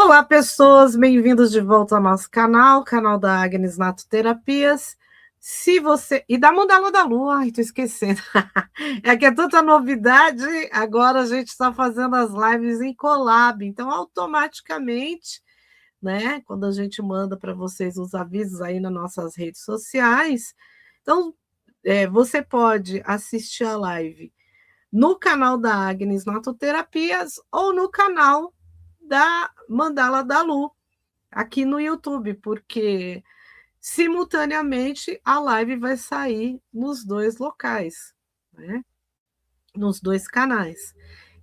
Olá, pessoas, bem-vindos de volta ao nosso canal da Agnes Nato Terapias. Se você. E da Mandala da Lua, ai, tô esquecendo. É que é tanta novidade, agora a gente está fazendo as lives em collab, então automaticamente, né, quando a gente manda para vocês os avisos aí nas nossas redes sociais, então você pode assistir a live no canal da Agnes Natoterapias ou no canal da Mandala da Lu, aqui no YouTube, porque simultaneamente a live vai sair nos dois locais, né? Nos dois canais.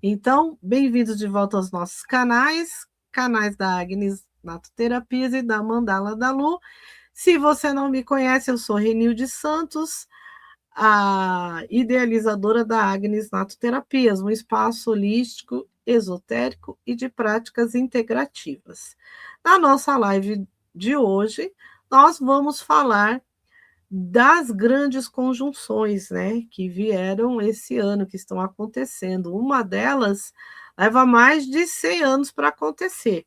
Então, bem-vindos de volta aos nossos canais da Agnes Natoterapias e da Mandala da Lu. Se você não me conhece, eu sou Renilde Santos, a idealizadora da Agnes Natoterapias, um espaço holístico, esotérico e de práticas integrativas. Na nossa live de hoje, nós vamos falar das grandes conjunções, né, que vieram esse ano, que estão acontecendo. Uma delas leva mais de 100 anos para acontecer,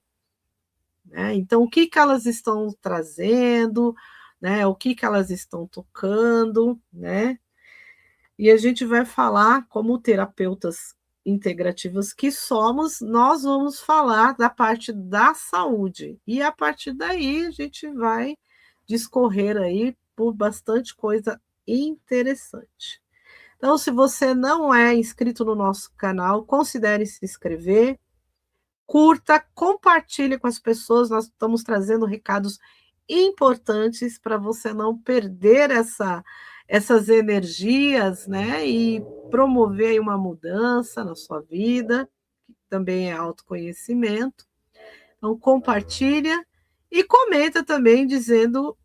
né? Então, o que que elas estão trazendo, né? O que que elas estão tocando, né? E a gente vai falar, como terapeutas integrativas que somos, nós vamos falar da parte da saúde. E a partir daí a gente vai discorrer aí por bastante coisa interessante. Então, se você não é inscrito no nosso canal, considere se inscrever, curta, compartilhe com as pessoas. Nós estamos trazendo recados importantes para você não perder essas energias, né? E promover aí uma mudança na sua vida, que também é autoconhecimento. Então, compartilha e comenta também dizendo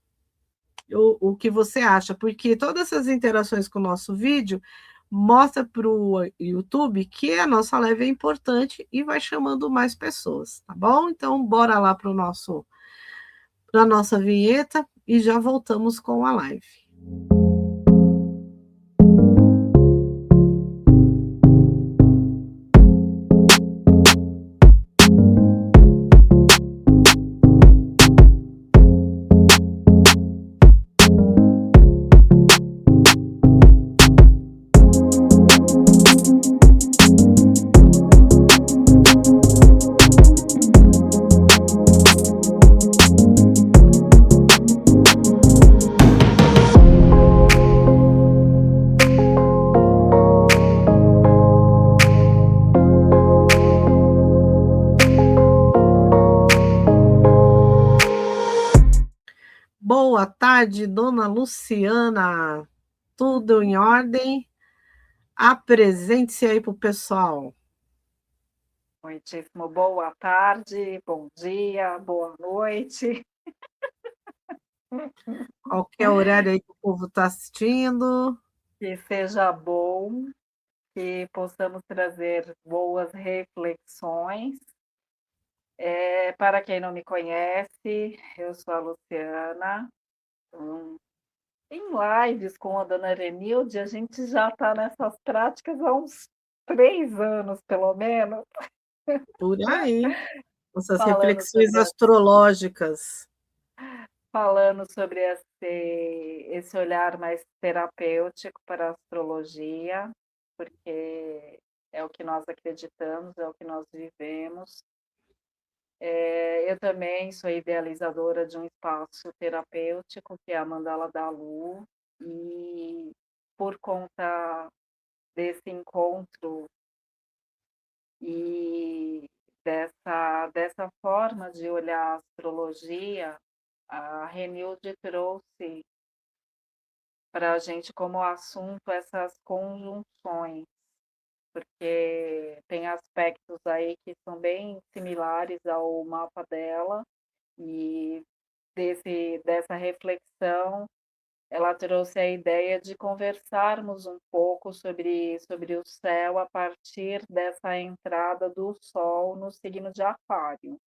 o que você acha, porque todas essas interações com o nosso vídeo mostra para o YouTube que a nossa live é importante e vai chamando mais pessoas, tá bom? Então, bora lá para a nossa vinheta e já voltamos com a live. Boa tarde, dona Luciana. Tudo em ordem? Apresente-se aí para o pessoal. Muitíssimo boa tarde, bom dia, boa noite. Qualquer horário aí que o povo está assistindo. Que seja bom, que possamos trazer boas reflexões. Para quem não me conhece, eu sou a Luciana. Em lives com a dona Renilde, a gente já está nessas práticas há uns 3 anos, pelo menos, Por aí, essas falando reflexões sobre astrológicas. esse olhar mais terapêutico para a astrologia, porque é o que nós acreditamos, é o que nós vivemos. Eu também sou idealizadora de um espaço terapêutico, que é a Mandala da Lu, e por conta desse encontro e dessa forma de olhar a astrologia, a Renilde trouxe para a gente como assunto essas conjunções, porque tem aspectos aí que são bem similares ao mapa dela, e dessa reflexão ela trouxe a ideia de conversarmos um pouco sobre o céu a partir dessa entrada do Sol no signo de Aquário.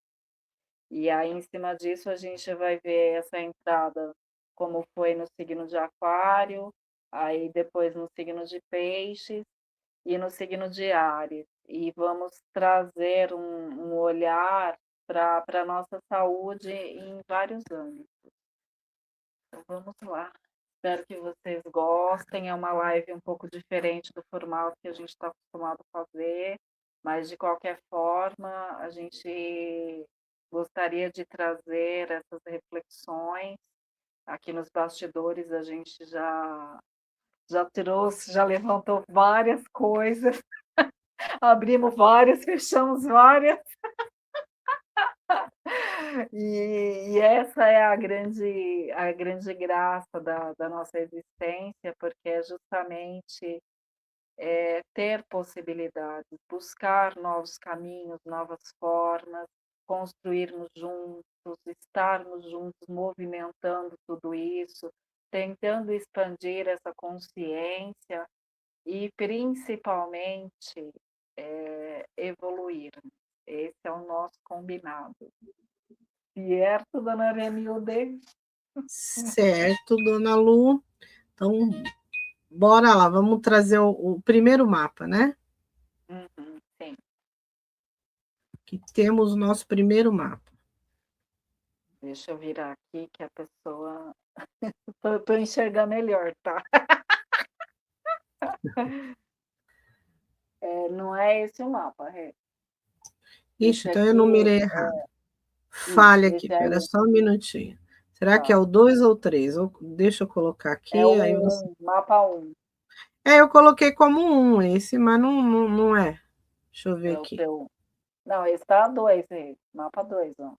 E aí, em cima disso, a gente vai ver essa entrada, como foi no signo de Aquário, aí depois no signo de Peixes e no signo de Áries. E vamos trazer um olhar para a nossa saúde em vários âmbitos. Então vamos lá. Espero que vocês gostem. É uma live um pouco diferente do formato que a gente está acostumado a fazer, mas de qualquer forma, a gente gostaria de trazer essas reflexões. Aqui nos bastidores a gente já trouxe, já levantou várias coisas, abrimos várias, fechamos várias. E essa é a grande graça da nossa existência, porque é justamente ter possibilidades, buscar novos caminhos, novas formas, construirmos juntos, estarmos juntos, movimentando tudo isso, tentando expandir essa consciência e, principalmente, evoluir. Esse é o nosso combinado. Certo, dona Remilde? Certo, dona Lu. Então, bora lá, vamos trazer o primeiro mapa, né? Sim. Que temos o nosso primeiro mapa. Deixa eu virar aqui que a pessoa. Para enxergar melhor, tá? Não é esse o mapa, Rê. Ixi, Esse então eu aqui numerei errado. isso, Falha aqui, esse aí espera só um minutinho. Será que é tá. o 2 ou 3? Deixa eu colocar É aqui, aí você. o mapa 1. Eu coloquei como um esse, mas não é. Deixa eu ver É o aqui. seu. Não, esse tá 2, Rê. Mapa 2, ó.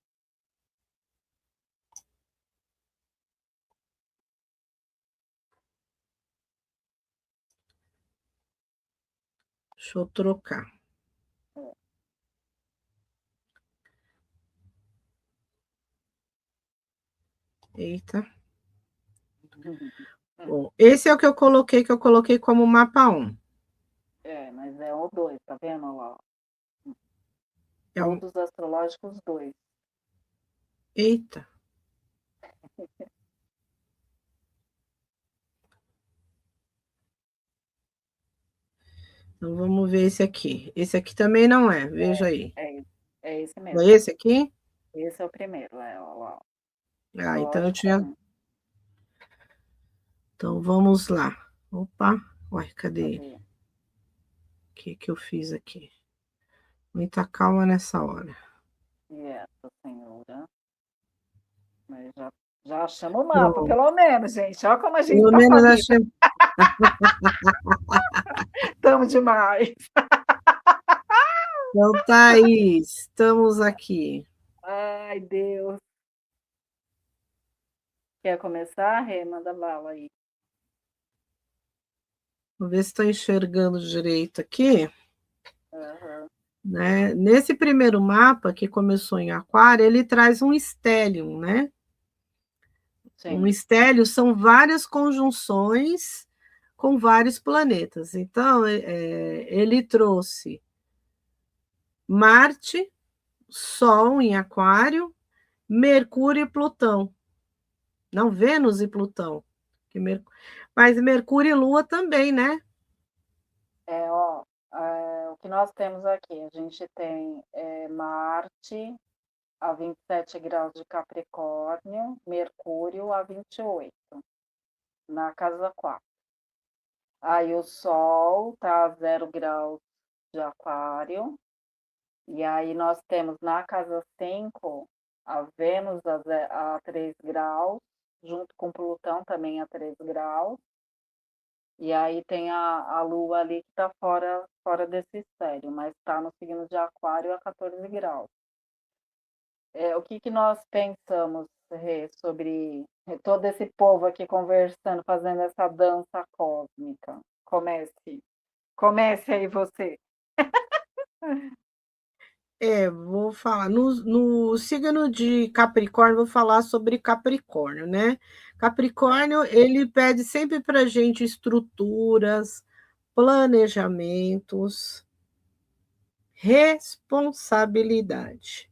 Deixa eu trocar. Eita. Bom, esse é o que eu coloquei como mapa 1. Mas é o 2, tá vendo lá? É um... Todos astrológicos 2. Eita. Então vamos ver esse aqui. Esse aqui também não é, veja aí. É esse É mesmo. esse aqui? Esse é o primeiro, ó lá. Ah, então eu Astrológico tinha. 1. Então vamos lá. Opa, uai, cadê ele? Cadê? O que eu fiz aqui? Muita calma nessa hora. E essa senhora. Mas já achamos o mapa, Pronto. pelo menos, gente. Olha como a gente Pelo tá menos família. achei. Estamos demais. Então, Thaís, estamos aqui. Ai, Deus. Quer começar, Rê? Manda bala aí. Vou ver se estou enxergando direito aqui. Uhum. Né? Nesse primeiro mapa, que começou em Aquário, ele traz um stellium, né? Sim. Um estélio são várias conjunções com vários planetas. Então, ele trouxe Marte, Sol em Aquário, Mercúrio e Plutão. Não, Vênus e Plutão. Mas Mercúrio e Lua também, né? O que nós temos aqui, a gente tem Marte a 27 graus de Capricórnio, Mercúrio a 28, na casa 4. Aí o Sol está a 0 graus de Aquário. E aí nós temos na casa 5 a Vênus a 3 graus, junto com Plutão também a 3 graus. E aí tem a Lua ali que está fora desse estéreo, mas está no signo de Aquário a 14 graus. O que nós pensamos, Rê, sobre todo esse povo aqui conversando, fazendo essa dança cósmica? Comece aí você. Vou falar. No signo de Capricórnio, vou falar sobre Capricórnio, né? Capricórnio, ele pede sempre para a gente estruturas, planejamentos, responsabilidade.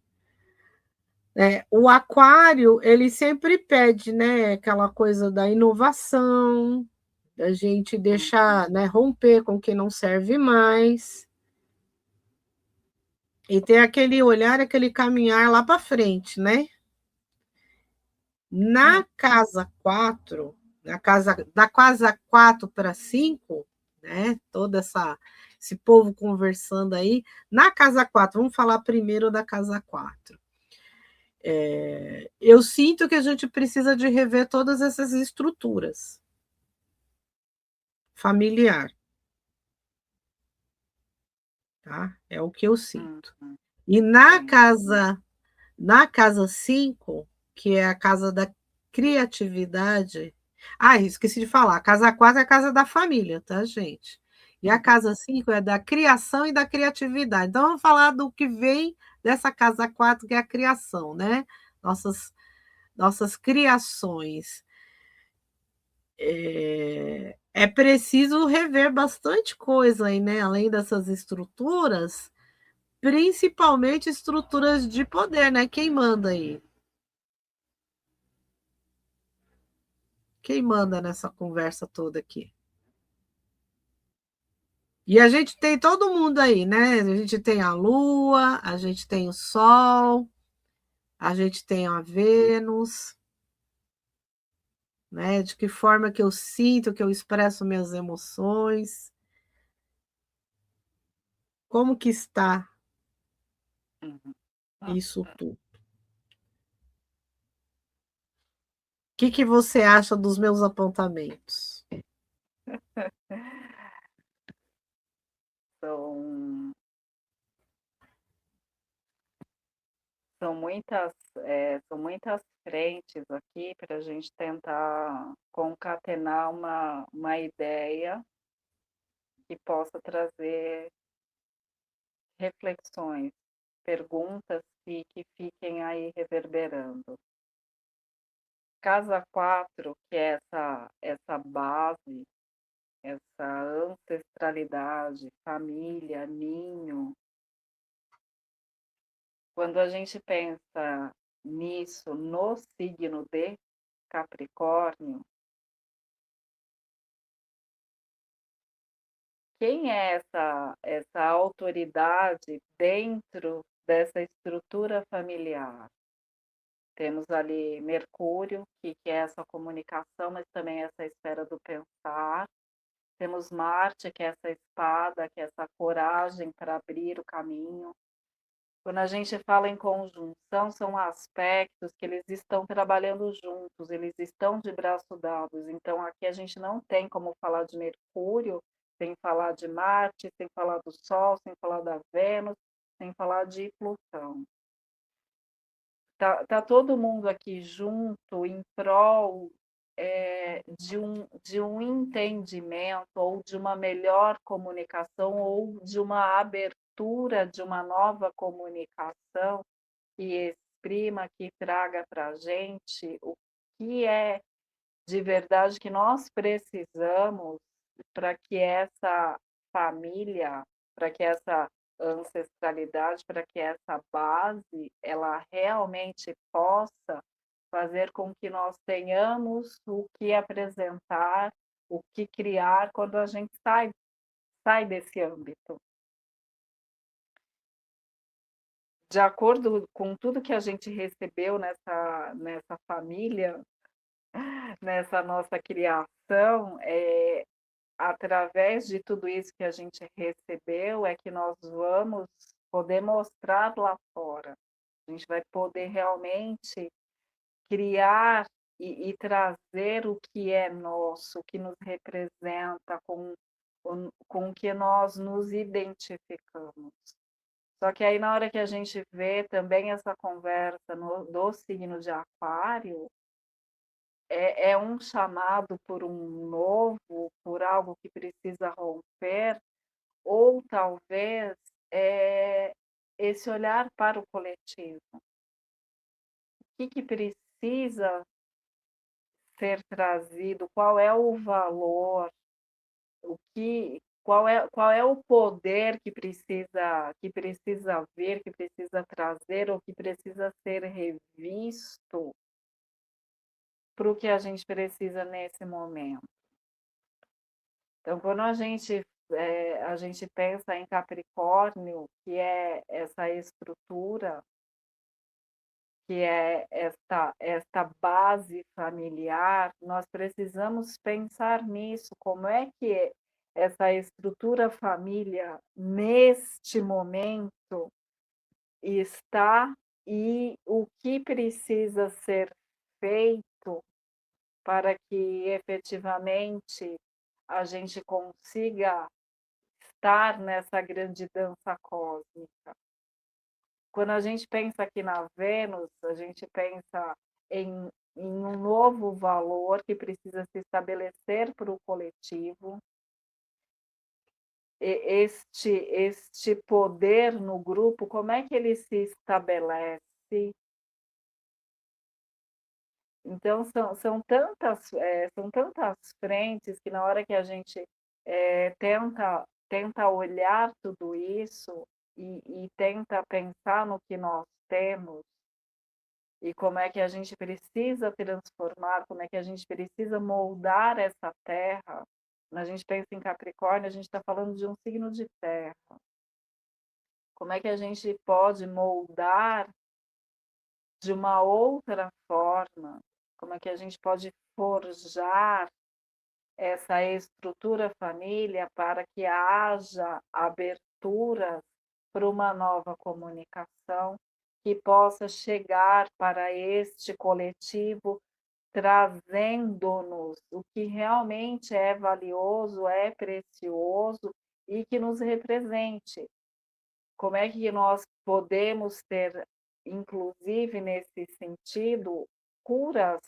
O aquário, ele sempre pede, né, aquela coisa da inovação, da gente deixar, né, romper com o que não serve mais. E ter aquele olhar, aquele caminhar lá para frente, né? Na Hum. casa 4, na casa da casa 4 para 5, né? Toda esse povo conversando aí. Na casa 4, vamos falar primeiro da casa 4. Eu sinto que a gente precisa de rever todas essas estruturas familiar, tá? É o que eu sinto. Uhum. E Sim. na casa 5, que é a casa da criatividade. Ah, esqueci de falar. A casa 4 é a casa da família, tá, gente? E a Uhum. casa 5 é da criação e da criatividade. Então, vamos falar do que vem dessa casa 4, que é a criação, né? Nossas criações. É preciso rever bastante coisa aí, né? Além dessas estruturas, principalmente estruturas de poder, né? Quem manda aí? Quem manda nessa conversa toda aqui? E a gente tem todo mundo aí, né? A gente tem a Lua, a gente tem o Sol, a gente tem a Vênus, né? De que forma que eu sinto, que eu expresso minhas emoções, como que está Uhum. isso tudo? O que que você acha dos meus apontamentos? São são muitas frentes aqui para a gente tentar concatenar uma ideia que possa trazer reflexões, perguntas que fiquem aí reverberando. Casa 4, que é essa base, essa ancestralidade, família, ninho. Quando a gente pensa nisso no signo de Capricórnio, quem é essa autoridade dentro dessa estrutura familiar? Temos ali Mercúrio, que é essa comunicação, mas também essa esfera do pensar. Temos Marte, que é essa espada, que é essa coragem para abrir o caminho. Quando a gente fala em conjunção, são aspectos que eles estão trabalhando juntos, eles estão de braço dados. Então, aqui a gente não tem como falar de Mercúrio sem falar de Marte, sem falar do Sol, sem falar da Vênus, sem falar de Plutão. Tá todo mundo aqui junto em prol de um entendimento ou de uma melhor comunicação ou de uma abertura de uma nova comunicação que exprima, que traga para a gente o que é de verdade que nós precisamos para que essa família, para que essa ancestralidade, para que essa base, ela realmente possa fazer com que nós tenhamos o que apresentar, o que criar quando a gente sai desse âmbito. De acordo com tudo que a gente recebeu nessa família, nessa nossa criação, através de tudo isso que a gente recebeu, é que nós vamos poder mostrar lá fora. A gente vai poder realmente criar e trazer o que é nosso, o que nos representa, com o que nós nos identificamos. Só que aí, na hora que a gente vê também essa conversa do signo de Aquário, é um chamado por um novo, por algo que precisa romper, ou talvez é esse olhar para o coletivo. O que precisa ser trazido? Qual é o valor? Qual é o poder que precisa vir, que precisa trazer ou que precisa ser revisto para o que a gente precisa nesse momento? Então, quando a gente a gente pensa em Capricórnio, que é essa estrutura, que é esta base familiar, nós precisamos pensar nisso, como é que essa estrutura família, neste momento, está e o que precisa ser feito para que efetivamente a gente consiga estar nessa grande dança cósmica. Quando a gente pensa aqui na Vênus, a gente pensa em um novo valor que precisa se estabelecer para o coletivo. Este poder no grupo, como é que ele se estabelece? Então, são tantas frentes que na hora que a gente tenta olhar tudo isso e tenta pensar no que nós temos e como é que a gente precisa transformar, como é que a gente precisa moldar essa terra. Quando a gente pensa em Capricórnio, a gente está falando de um signo de terra. Como é que a gente pode moldar de uma outra forma? Como é que a gente pode forjar essa estrutura família para que haja abertura para uma nova comunicação que possa chegar para este coletivo, trazendo-nos o que realmente é valioso, é precioso e que nos represente. Como é que nós podemos ter, inclusive nesse sentido, curas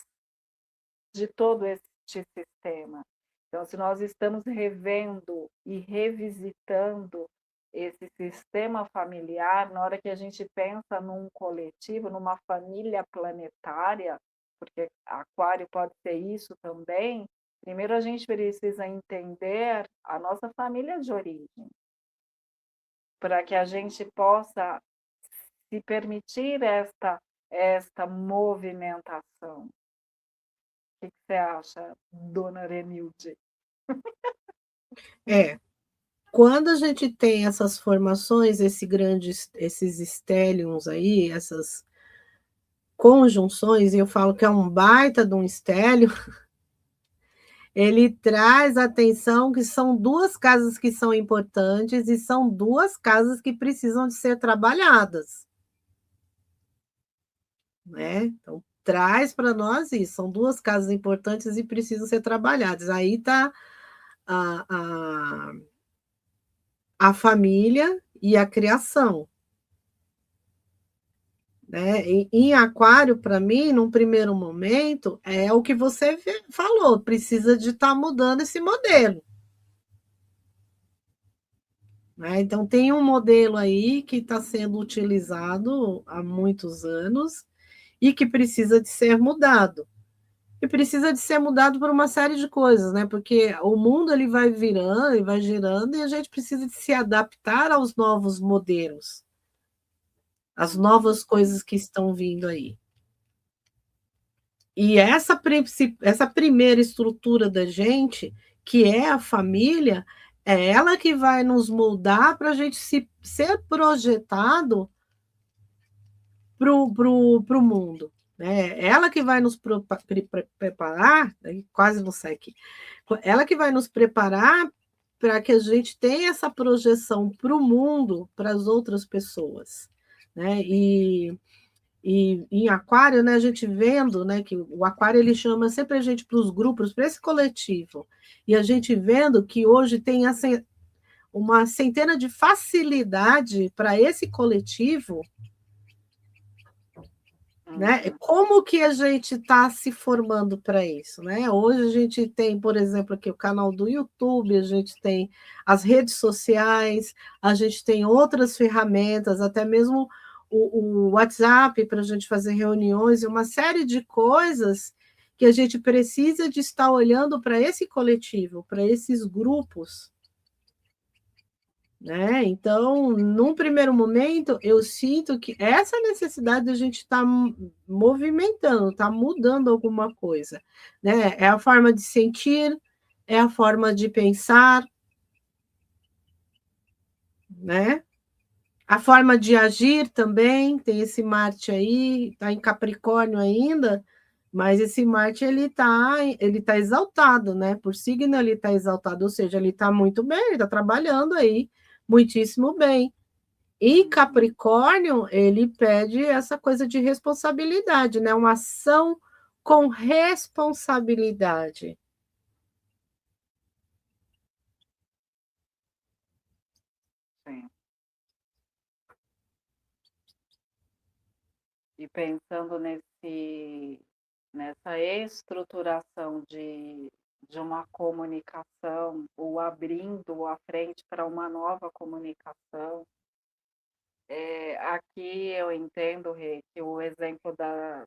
de todo este sistema? Então, se nós estamos revendo e revisitando esse sistema familiar, na hora que a gente pensa num coletivo, numa família planetária, porque Aquário pode ser isso também, primeiro a gente precisa entender a nossa família de origem, para que a gente possa se permitir esta movimentação. O que você acha, dona Renilde? Quando a gente tem essas formações, esses estélions aí, essas conjunções, e eu falo que é um baita de um estélio, ele traz atenção que são duas casas que são importantes e são duas casas que precisam de ser trabalhadas, né? Então, traz para nós isso, são duas casas importantes e precisam ser trabalhadas. Aí está a família e a criação. Né? Em Aquário, para mim, num primeiro momento, é o que você falou, precisa de estar mudando esse modelo. Né? Então, tem um modelo aí que está sendo utilizado há muitos anos e que precisa de ser mudado. E precisa de ser mudado por uma série de coisas, né? Porque o mundo ele vai virando e vai girando e a gente precisa de se adaptar aos novos modelos, às novas coisas que estão vindo aí. E essa primeira estrutura da gente, que é a família, é ela que vai nos moldar para a gente ser projetado para o mundo. Né? Ela que vai nos preparar, quase não sai aqui, ela que vai nos preparar para que a gente tenha essa projeção para o mundo, para as outras pessoas. Né? E em Aquário, né, a gente vendo, né, que o Aquário ele chama sempre a gente para os grupos, para esse coletivo, e a gente vendo que hoje tem uma centena de facilidade para esse coletivo, né? Como que a gente está se formando para isso, né? Hoje a gente tem, por exemplo, aqui o canal do YouTube, a gente tem as redes sociais, a gente tem outras ferramentas, até mesmo o WhatsApp para a gente fazer reuniões e uma série de coisas que a gente precisa de estar olhando para esse coletivo, para esses grupos. Né? Então, num primeiro momento, eu sinto que essa necessidade de a gente estar movimentando, está mudando alguma coisa. Né? É a forma de sentir, é a forma de pensar, né? A forma de agir também, tem esse Marte aí, está em Capricórnio ainda, mas esse Marte ele tá exaltado, né? Por signo ele está exaltado, ou seja, ele está muito bem, ele está trabalhando aí muitíssimo bem. E Capricórnio, ele pede essa coisa de responsabilidade, né? Uma ação com responsabilidade. Sim. E pensando nessa estruturação de uma comunicação, ou abrindo a frente para uma nova comunicação, aqui eu entendo, Rê, que o exemplo da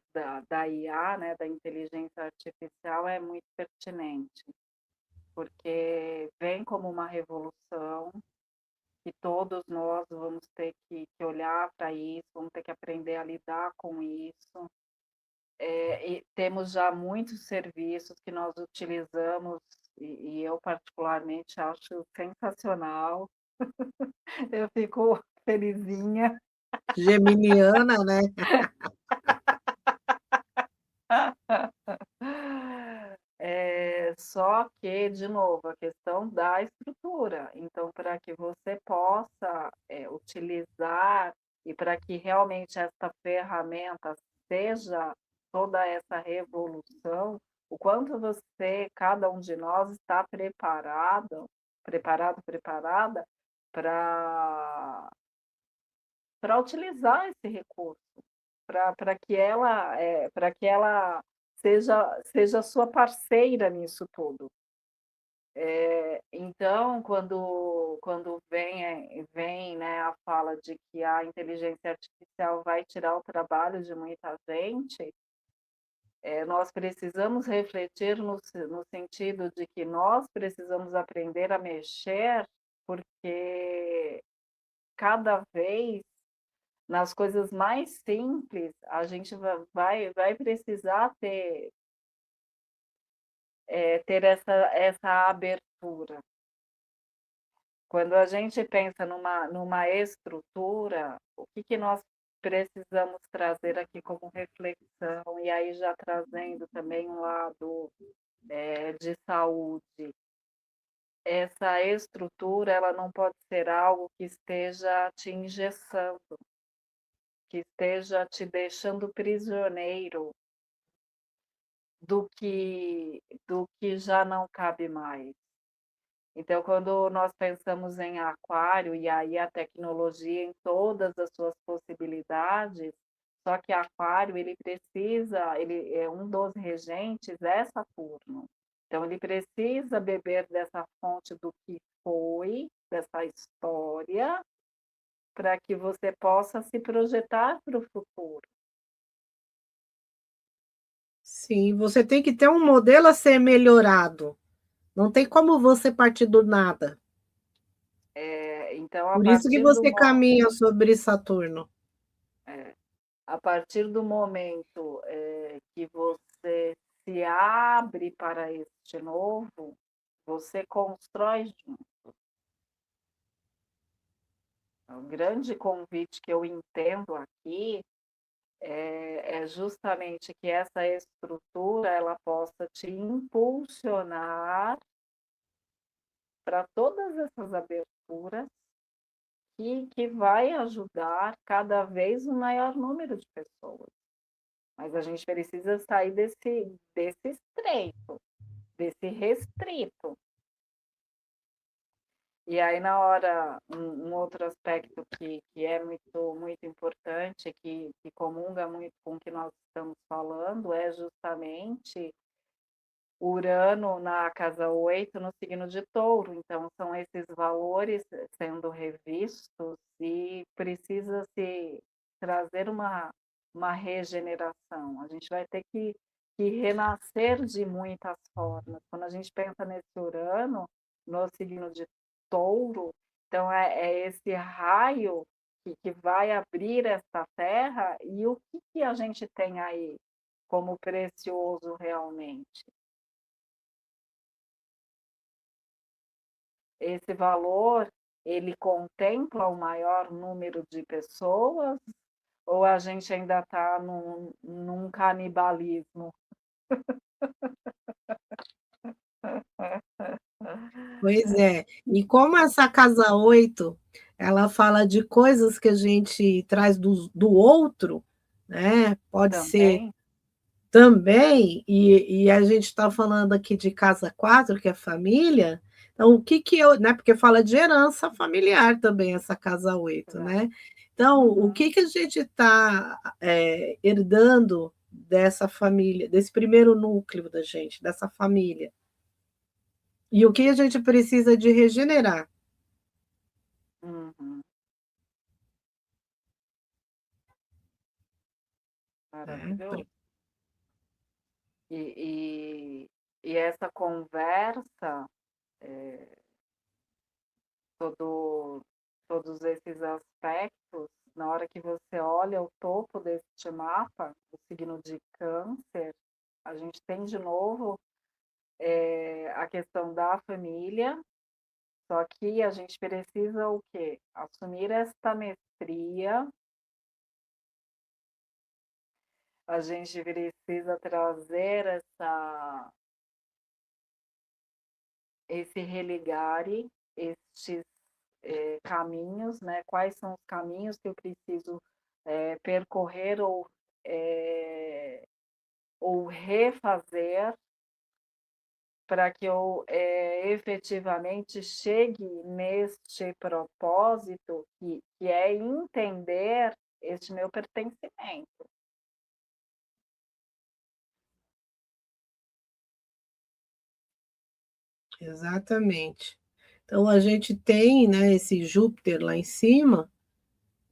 IA, né, da inteligência artificial, é muito pertinente, porque vem como uma revolução que todos nós vamos ter que olhar para isso, vamos ter que aprender a lidar com isso. E temos já muitos serviços que nós utilizamos, e eu particularmente acho sensacional. Eu fico felizinha. Geminiana, né? Só que, de novo, a questão da estrutura. Então, para que você possa utilizar e para que realmente essa ferramenta seja toda essa revolução, o quanto você, cada um de nós, está preparada para utilizar esse recurso, para que ela seja sua parceira nisso tudo. Então, quando vem, né, a fala de que a inteligência artificial vai tirar o trabalho de muita gente, nós precisamos refletir no sentido de que nós precisamos aprender a mexer, porque cada vez, nas coisas mais simples, a gente vai precisar ter essa abertura. Quando a gente pensa numa estrutura, o que nós precisamos trazer aqui como reflexão, e aí já trazendo também um lado de saúde, essa estrutura ela não pode ser algo que esteja te engessando, que esteja te deixando prisioneiro do que já não cabe mais. Então, quando nós pensamos em aquário, e aí a tecnologia em todas as suas possibilidades, só que aquário ele é um dos regentes, é Saturno. Então, ele precisa beber dessa fonte do que foi, dessa história, para que você possa se projetar para o futuro. Sim, você tem que ter um modelo a ser melhorado. Não tem como você partir do nada. Então, Por isso que você caminha sobre Saturno. a partir do momento que você se abre para este novo, você constrói junto. O grande convite que eu entendo aqui é justamente que essa estrutura ela possa te impulsionar para todas essas aberturas que vai ajudar cada vez um maior número de pessoas. Mas a gente precisa sair desse estreito, desse restrito. E aí, na hora, um outro aspecto que é muito, muito importante, que comunga muito com o que nós estamos falando, é justamente Urano na casa 8 no signo de Touro. Então, são esses valores sendo revistos e precisa-se trazer uma regeneração. A gente vai ter que renascer de muitas formas. Quando a gente pensa nesse Urano, no signo de Touro, então é esse raio que vai abrir essa terra, e o que a gente tem aí como precioso realmente? Esse valor ele contempla o maior número de pessoas ou a gente ainda está num canibalismo? Pois é. E como essa casa 8, ela fala de coisas que a gente traz do outro, né? Pode ser Também? também, e a gente está falando aqui de casa 4, que é família, então o que que eu, né? Porque fala de herança familiar também, essa casa 8, Exato. né? Então, o Uhum. que que a gente está herdando dessa família, desse primeiro núcleo da gente, dessa família? E o que a gente precisa de regenerar, Uhum. né? Maravilhoso. E e essa conversa, eh, todo todos esses aspectos, na hora que você olha o topo deste mapa, o signo de Câncer, a gente tem de novo, a questão da família, só que a gente precisa o quê? Assumir esta mestria, a gente precisa trazer esse religare, estes, caminhos, né, quais são os caminhos que eu preciso, percorrer eh, ou refazer para que eu, efetivamente chegue neste propósito que é entender este meu pertencimento. Exatamente. Então a gente tem, né, esse Júpiter lá em cima,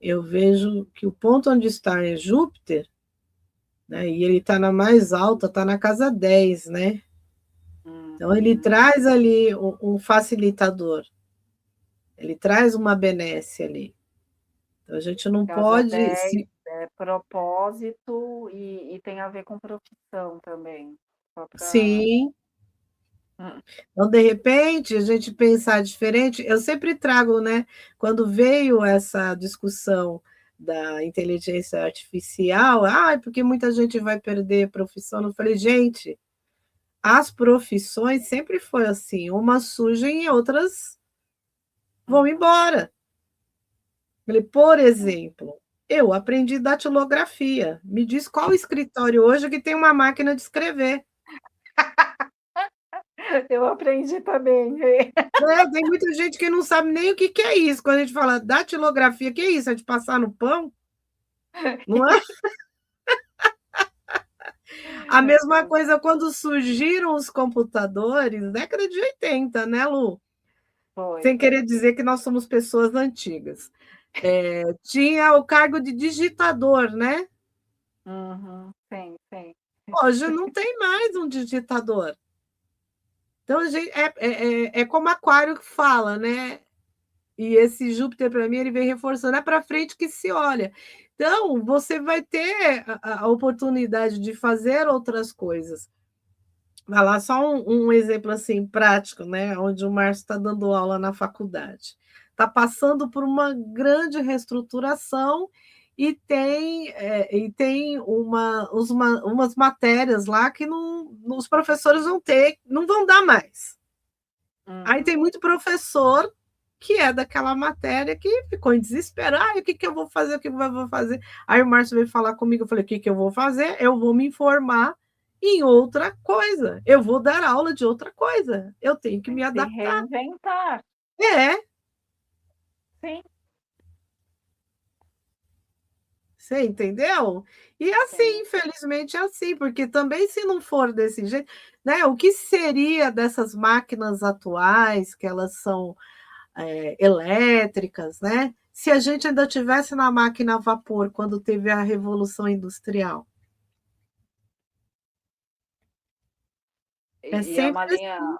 eu vejo que o ponto onde está é Júpiter, né, e ele está na mais alta, está na casa 10, né? Então ele Uhum. traz ali um facilitador, ele traz uma benesse ali. Então a gente não Casa pode 10 se é propósito e tem a ver com profissão também, só para sim, então de repente a gente pensar diferente, eu sempre trago, né, quando veio essa discussão da inteligência artificial, ah, porque muita gente vai perder profissão, eu falei: "Gente, as profissões sempre foi assim, umas surgem e outras vão uhum, embora". Falei: "Por sim. exemplo, eu aprendi datilografia, me diz qual escritório hoje que tem uma máquina de escrever?". Eu aprendi também. É, tem muita gente que não sabe nem o que que é isso, quando a gente fala datilografia, que é isso? É de passar no pão? Não é? A mesma coisa quando surgiram os computadores, década de 80, né, Lu? Foi. Sem querer dizer que nós somos pessoas antigas. Tinha o cargo de digitador, né? Uhum, sim, sim. Hoje não tem mais um digitador. Então, a gente, é como Aquário que fala, né? E esse Júpiter, para mim, ele vem reforçando, é para frente que se olha. Então, você vai ter a oportunidade de fazer outras coisas. Vai lá, só um exemplo assim prático, né? Onde o Márcio está dando aula na faculdade. Está passando por uma grande reestruturação e tem umas matérias lá que não, os professores vão ter, não vão dar mais. Aí tem Uhum. muito professor que é daquela matéria que ficou em desespero. Ah, o que, que eu vou fazer? O que eu vou fazer? Aí o Márcio veio falar comigo, eu falei, o que, que eu vou fazer? Eu vou me informar em outra coisa. Eu vou dar aula de outra coisa. Eu tenho que Tem me que se adaptar. reinventar. É, Sim, você entendeu? E assim, sim. infelizmente é assim, porque também se não for desse jeito, né? O que seria dessas máquinas atuais, que elas são elétricas, né? Se a gente ainda tivesse na máquina a vapor quando teve a Revolução Industrial. É E sempre assim.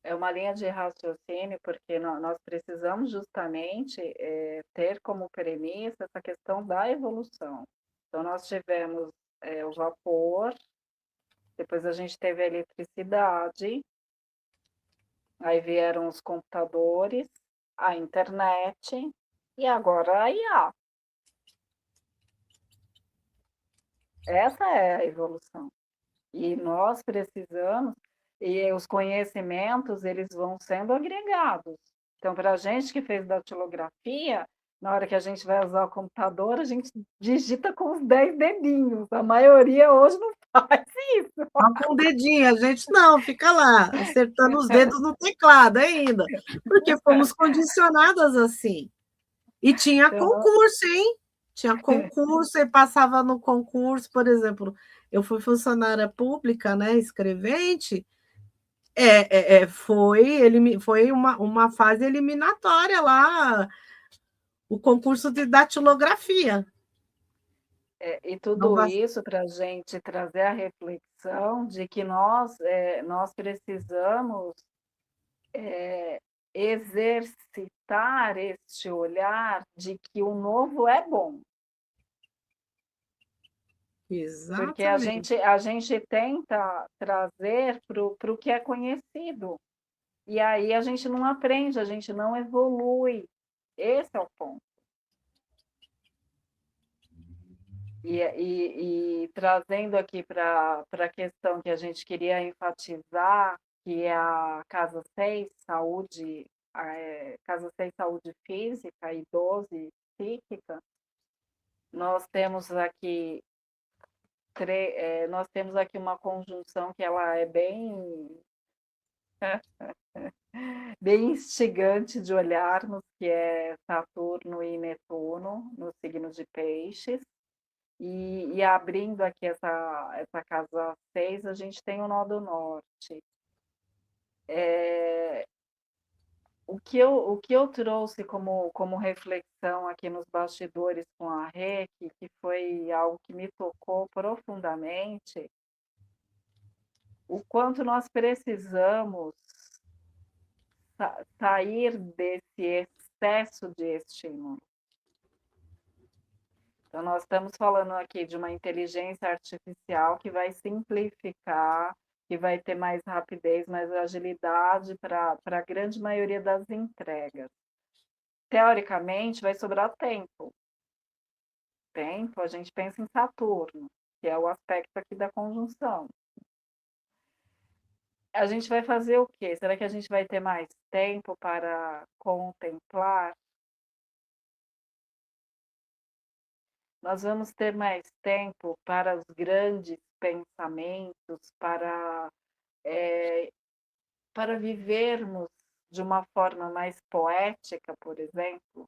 é uma linha de raciocínio, porque nós precisamos justamente, ter como premissa essa questão da evolução. Então nós tivemos, o vapor, depois a gente teve a eletricidade, aí vieram os computadores, a internet e agora a IA. Essa é a evolução. E nós precisamos, e os conhecimentos, eles vão sendo agregados. Então, para a gente que fez datilografia, na hora que a gente vai usar o computador, a gente digita com os 10 dedinhos. A maioria hoje não faz isso. Só com o dedinho, a gente não, fica lá, acertando os dedos no teclado ainda, porque fomos condicionadas assim. E tinha Então, concurso, hein? Tinha concurso, e passava no concurso, por exemplo, eu fui funcionária pública, né, escrevente, foi uma fase eliminatória lá, o concurso de datilografia. e tudo isso para a gente trazer a reflexão de que nós precisamos exercitar este olhar de que o novo é bom. Porque Exatamente. a gente tenta trazer para o que é conhecido. E aí a gente não aprende, a gente não evolui. Esse é o ponto. E trazendo aqui para a questão que a gente queria enfatizar, que é a Casa 6, saúde, Casa 6, saúde física e 12, psíquica, nós temos aqui nós temos aqui uma conjunção que ela é bem instigante de olharmos, que é Saturno e Netuno, no signo de Peixes. E abrindo aqui essa casa 6, a gente tem o nó do norte. O que eu trouxe como reflexão aqui nos bastidores com a Reiki, que foi algo que me tocou profundamente, o quanto nós precisamos sair desse excesso de estímulo. Então, nós estamos falando aqui de uma inteligência artificial que vai simplificar, que vai ter mais rapidez, mais agilidade para a grande maioria das entregas. Teoricamente, vai sobrar tempo. Tempo, a gente pensa em Saturno, que é o aspecto aqui da conjunção. A gente vai fazer o quê? Será que a gente vai ter mais tempo para contemplar? Nós vamos ter mais tempo para os grandes pensamentos, para vivermos de uma forma mais poética, por exemplo?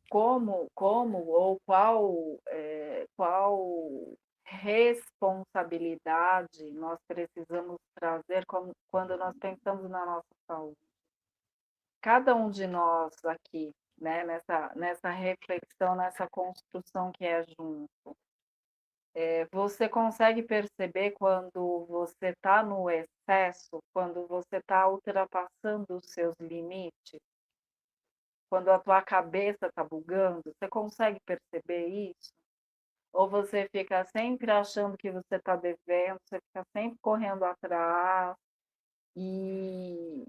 Como ou qual responsabilidade nós precisamos trazer quando nós pensamos na nossa saúde? Cada um de nós aqui, né, nessa reflexão, nessa construção que é junto, você consegue perceber quando você está no excesso, quando você está ultrapassando os seus limites? Quando a tua cabeça está bugando, você consegue perceber isso? Ou você fica sempre achando que você está devendo, você fica sempre correndo atrás e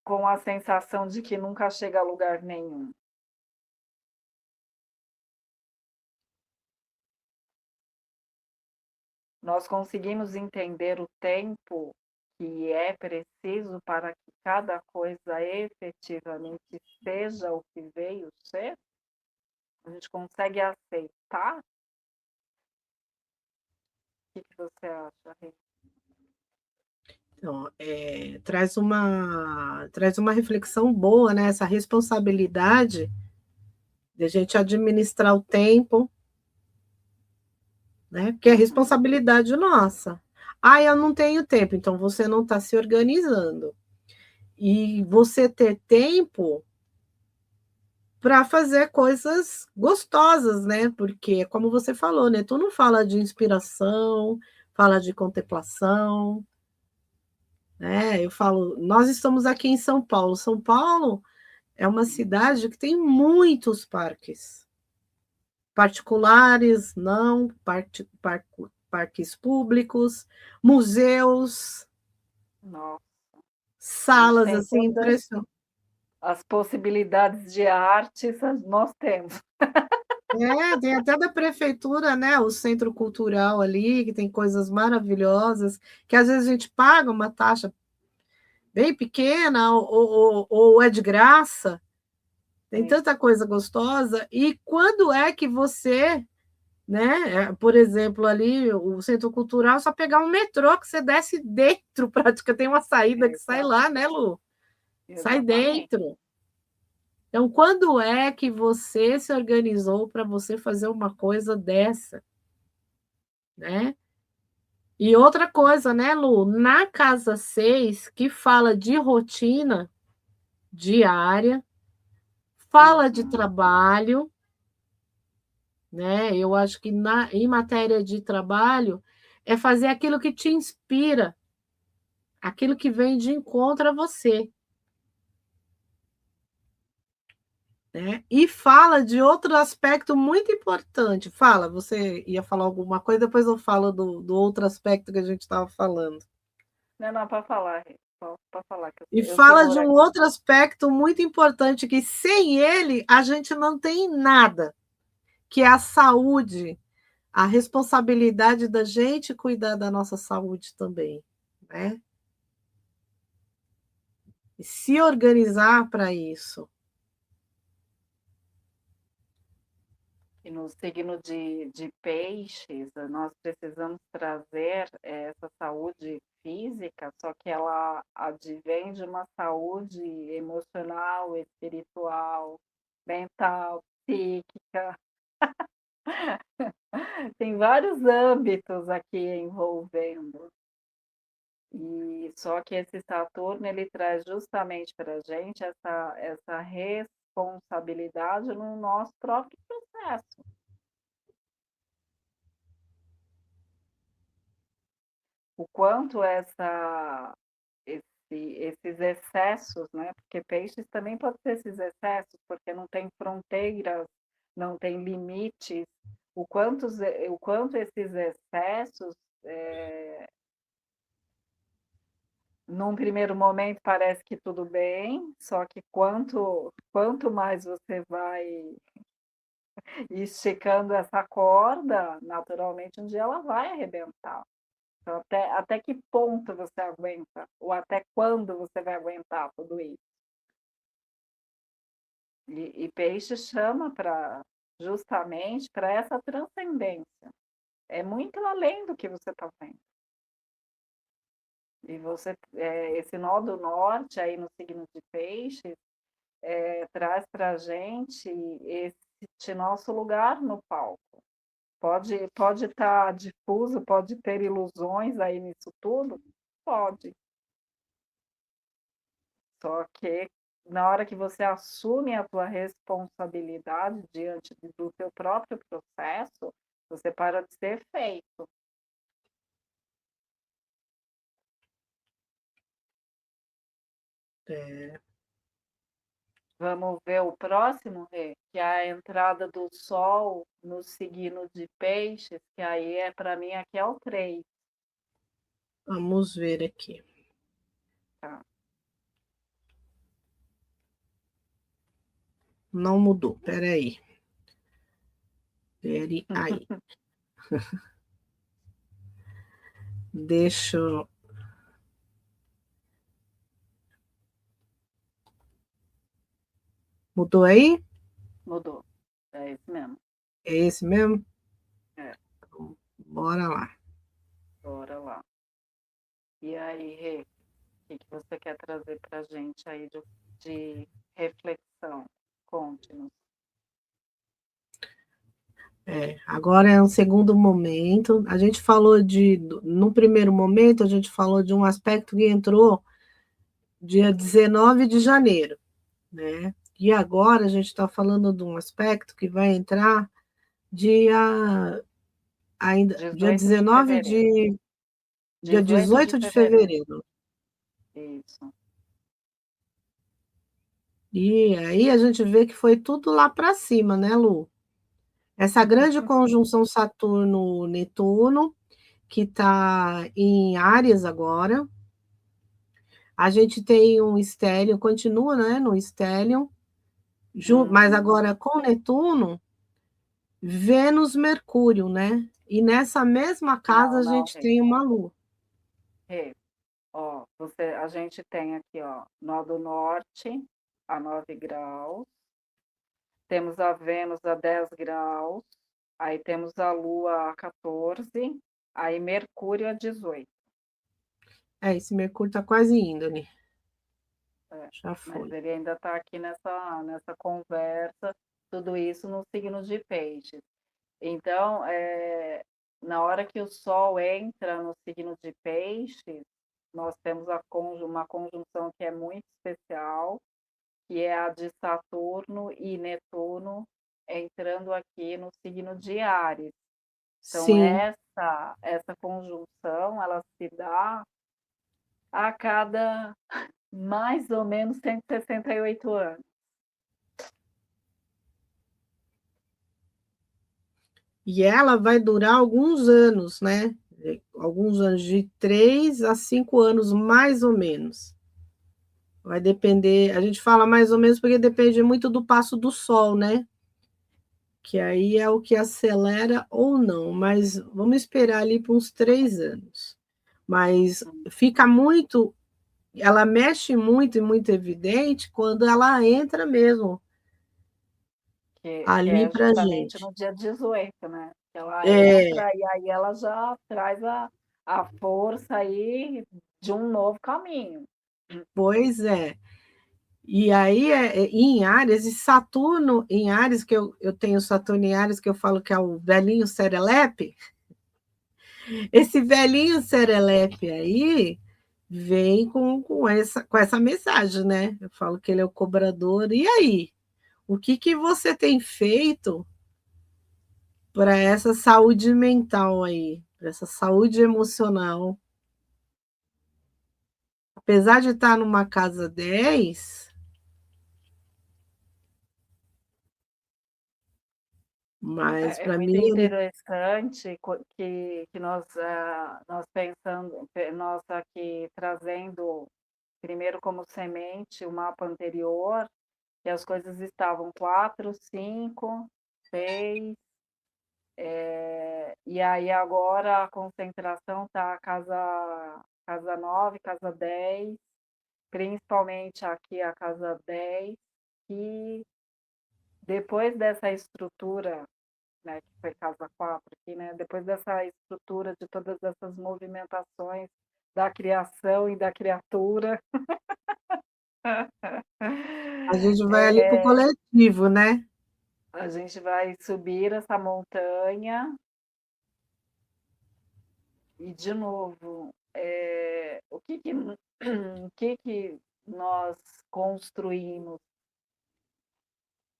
com a sensação de que nunca chega a lugar nenhum? Nós conseguimos entender o tempo que é preciso para que cada coisa efetivamente seja o que veio ser? A gente consegue aceitar? O que você acha, Rê? Então, traz uma reflexão boa, né? Essa responsabilidade de a gente administrar o tempo, né? Porque é responsabilidade nossa. Ah, eu não tenho tempo, então você não está se organizando. E você ter tempo para fazer coisas gostosas, né? Porque, como você falou, né? Tu não fala de inspiração, fala de contemplação, né? Eu falo, nós estamos aqui em São Paulo. São Paulo é uma cidade que tem muitos parques. Particulares, não, parques públicos, museus, Nossa, a gente salas tem assim todas impressionantes. as possibilidades de arte, nós temos. É, tem até da prefeitura, né? O centro cultural ali, que tem coisas maravilhosas, que às vezes a gente paga uma taxa bem pequena ou é de graça. Tem Sim, tanta coisa gostosa. E quando é que você, né? Por exemplo, ali o centro cultural, só pegar um metrô que você desce dentro, prática, tem uma saída que sai lá, né, Lu? Sai exatamente. dentro. Então, quando é que você se organizou para você fazer uma coisa dessa, né? E outra coisa, né, Lu? Na casa 6 que fala de rotina diária, fala de Uhum. trabalho, né? Eu acho que em matéria de trabalho é fazer aquilo que te inspira, aquilo que vem de encontro a você, né? E fala de outro aspecto muito importante. Fala, você ia falar alguma coisa, depois eu falo do outro aspecto que a gente estava falando. Não, não, para falar, Rê, pode falar que E eu fala de seguro um aqui. outro aspecto muito importante que sem ele a gente não tem nada, que é a saúde, a responsabilidade da gente cuidar da nossa saúde também, né? E se organizar para isso. E no signo de peixes, nós precisamos trazer essa saúde física, só que ela advém de uma saúde emocional, espiritual, mental, psíquica. Tem vários âmbitos aqui envolvendo. E só que esse Saturno ele traz justamente para a gente essa responsabilidade no nosso próprio processo. O quanto esses excessos, né? Porque peixes também pode ser esses excessos, porque não tem fronteiras, não tem limites. O quanto esses excessos, num primeiro momento parece que tudo bem, só que quanto mais você vai esticando essa corda, naturalmente um dia ela vai arrebentar. Então, até que ponto você aguenta? Ou até quando você vai aguentar tudo isso? E peixe chama para justamente para essa transcendência. É muito além do que você está vendo. E esse nó do norte aí no signo de peixes traz para a gente esse nosso lugar no palco. Pode estar difuso, pode ter ilusões aí nisso tudo? Pode. Só que na hora que você assume a tua responsabilidade diante do teu próprio processo, você para de ser feito. É, Vamos ver o próximo, Rê, que é a entrada do Sol no signo de Peixes, que aí para mim aqui é o 3. vamos ver aqui. Tá? Não mudou, peraí. Peraí. Deixa eu... Mudou aí? Mudou. É esse mesmo. É esse mesmo? É, Então, bora lá. bora lá. E aí, Rê, o que você quer trazer para a gente aí de reflexão? Conte-nos. Agora é um segundo momento. A gente falou no primeiro momento, a gente falou de um aspecto que entrou dia 19 de janeiro, né? E agora a gente está falando de um aspecto que vai entrar dia dia 18 de 19 fevereiro. de dia 18 de 18 de fevereiro. fevereiro. Isso. E aí a gente vê que foi tudo lá para cima, né, Lu? Essa grande conjunção Saturno-Netuno, que está em Áries agora. A gente tem um Stellium, continua, né, no Stellium, mas Uhum. agora com Netuno, Vênus, Mercúrio, né? E nessa mesma casa Não, a não, gente Rê. tem uma Lua. Rê, ó, a gente tem aqui, ó, Nó do Norte a 9 graus, temos a Vênus a 10 graus, aí temos a Lua a 14, aí Mercúrio a 18. É, esse Mercúrio está quase indo ali. É, Já mas foi. ele ainda está aqui nessa conversa, tudo isso no signo de Peixes. Então, na hora que o Sol entra no signo de Peixes, nós temos uma conjunção que é muito especial, que é a de Saturno e Netuno entrando aqui no signo de Áries. Então, Sim. essa conjunção, ela se dá a cada mais ou menos 168 anos. E ela vai durar alguns anos, né? Alguns anos, de 3 a 5 anos, mais ou menos. Vai depender, a gente fala mais ou menos porque depende muito do passo do Sol, né? Que aí é o que acelera ou não, mas vamos esperar ali por uns 3 anos. Mas fica muito, ela mexe muito e muito evidente quando ela entra mesmo Que ali é para justamente gente. no dia 18, né? Ela É, entra e aí ela já traz a força aí de um novo caminho. pois é. E aí, em Áries, e Saturno em Áries, que eu tenho Saturno em Áries, que eu falo que é o velhinho serelepe, esse velhinho serelepe aí vem com essa mensagem, né? Eu falo que ele é o cobrador. E aí? O que que você tem feito para essa saúde mental aí, para essa saúde emocional? Apesar de estar numa casa 10, mas É para muito mim ele interessante que nós pensando, nós aqui trazendo primeiro como semente o mapa anterior, que as coisas estavam 4, 5, 6, e aí agora a concentração está casa 9, casa 10, principalmente aqui a casa 10, e depois dessa estrutura, né, que foi casa 4 aqui, né, depois dessa estrutura de todas essas movimentações da criação e da criatura, a gente vai ali para o coletivo, né? a gente vai subir essa montanha e, de novo, o que nós construímos,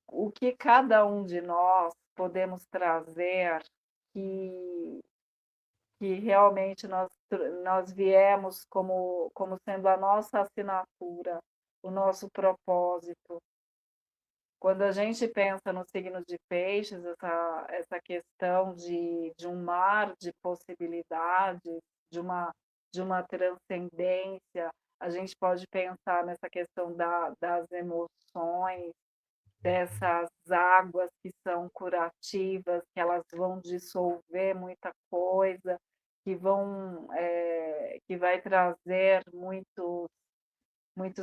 o que cada um de nós podemos trazer que, que realmente nós viemos como sendo a nossa assinatura, o nosso propósito. Quando a gente pensa no signo de peixes, essa questão de um mar de possibilidades, de uma transcendência, a gente pode pensar nessa questão das emoções, dessas águas que são curativas, que elas vão dissolver muita coisa, que vai trazer muitos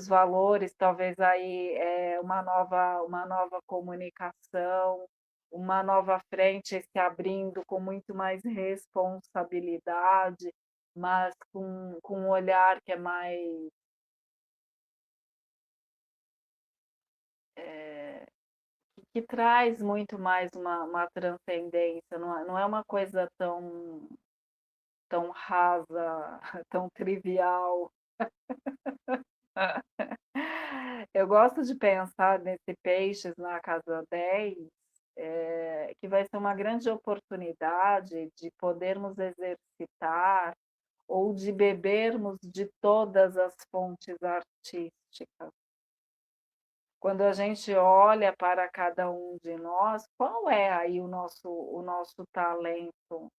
valores, talvez aí uma nova comunicação, uma nova frente se abrindo com muito mais responsabilidade, mas com um olhar que é mais que traz muito mais uma transcendência, não é uma coisa tão rasa, tão trivial. Eu gosto de pensar nesse peixes na casa 10, que vai ser uma grande oportunidade de podermos exercitar ou de bebermos de todas as fontes artísticas. Quando a gente olha para cada um de nós, qual é aí o nosso talento?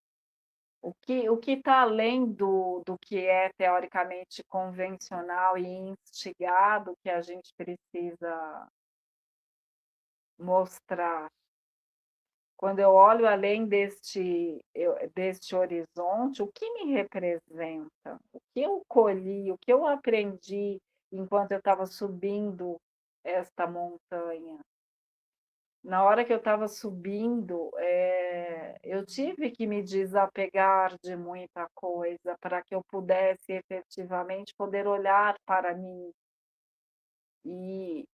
O que está além do que é teoricamente convencional e instigado que a gente precisa mostrar. Quando eu olho além deste horizonte, o que me representa? O que eu colhi, o que eu aprendi enquanto eu estava subindo esta montanha? Na hora que eu estava subindo, eu tive que me desapegar de muita coisa para que eu pudesse efetivamente poder olhar para mim. E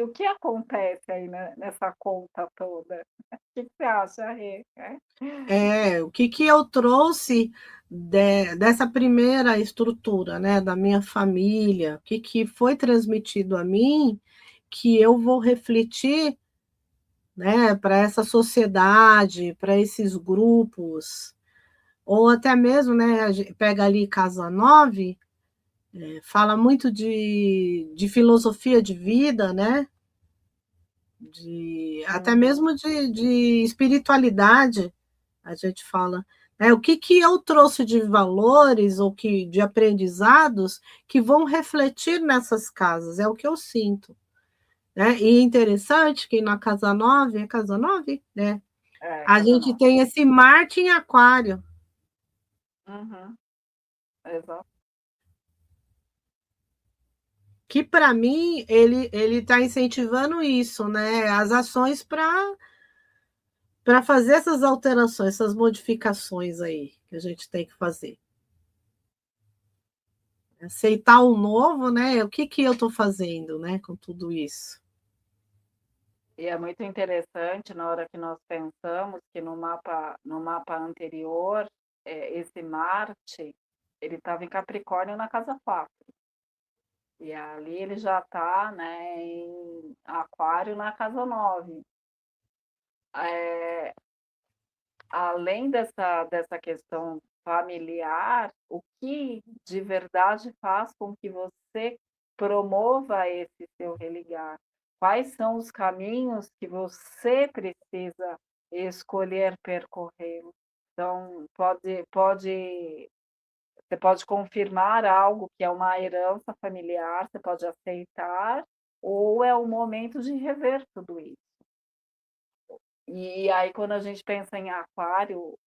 o que acontece aí nessa conta toda? O que você acha, Rê? O que que eu trouxe dessa primeira estrutura, né, da minha família, o que que foi transmitido a mim, que eu vou refletir, né, para essa sociedade, para esses grupos, ou até mesmo, né, pega ali Casa 9, fala muito de filosofia de vida, né, até Uhum. mesmo de espiritualidade, a gente fala, né, o que que eu trouxe de valores ou de aprendizados que vão refletir nessas casas, é o que eu sinto, né? E é interessante que na Casa 9, é Casa 9, né? A Casa gente Nova. tem esse Marte em Aquário, Uhum. Exato. que para mim ele está incentivando isso, né? As ações para fazer essas alterações, essas modificações aí que a gente tem que fazer. Aceitar o novo, né? O que que eu estou fazendo, né, com tudo isso? E é muito interessante na hora que nós pensamos que no mapa anterior, esse Marte, ele estava em Capricórnio na casa 4. E ali ele já está, né, em Aquário na casa 9. Eh, Além dessa questão familiar, o que de verdade faz com que você promova esse seu religar? Quais são os caminhos que você precisa escolher percorrer? Então, você pode confirmar algo que é uma herança familiar, você pode aceitar, ou é o momento de rever tudo isso. E aí quando a gente pensa em aquário,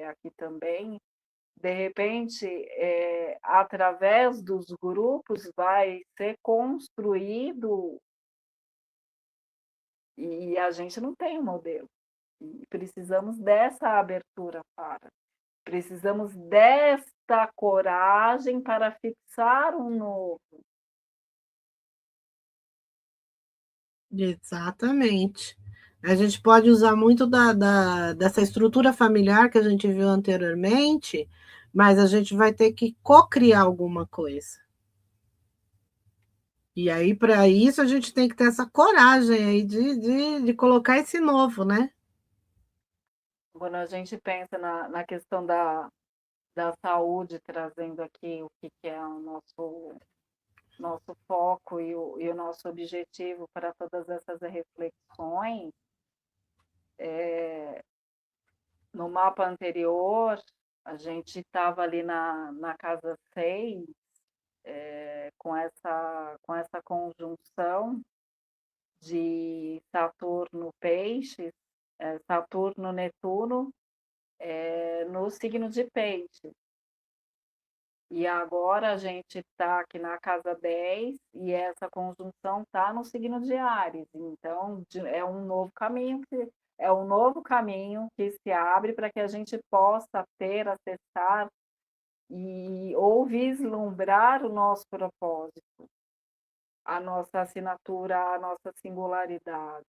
aqui também, de repente, através dos grupos vai ser construído e a gente não tem um modelo. E precisamos dessa abertura precisamos desta coragem para fixar um novo. Exatamente. A gente pode usar muito dessa estrutura familiar que a gente viu anteriormente, mas a gente vai ter que co-criar alguma coisa. E aí, para isso, a gente tem que ter essa coragem aí de colocar esse novo, né? Quando a gente pensa na questão da saúde, trazendo aqui o que é o nosso foco e o nosso objetivo para todas essas reflexões, no mapa anterior, a gente estava ali na casa 6, com essa conjunção de Saturno Peixes, Saturno Netuno, no signo de Peixes. E agora a gente está aqui na casa 10 e essa conjunção está no signo de Áries. Então, é um novo caminho que se abre para que a gente possa ter, acessar ou vislumbrar o nosso propósito, a nossa assinatura, a nossa singularidade.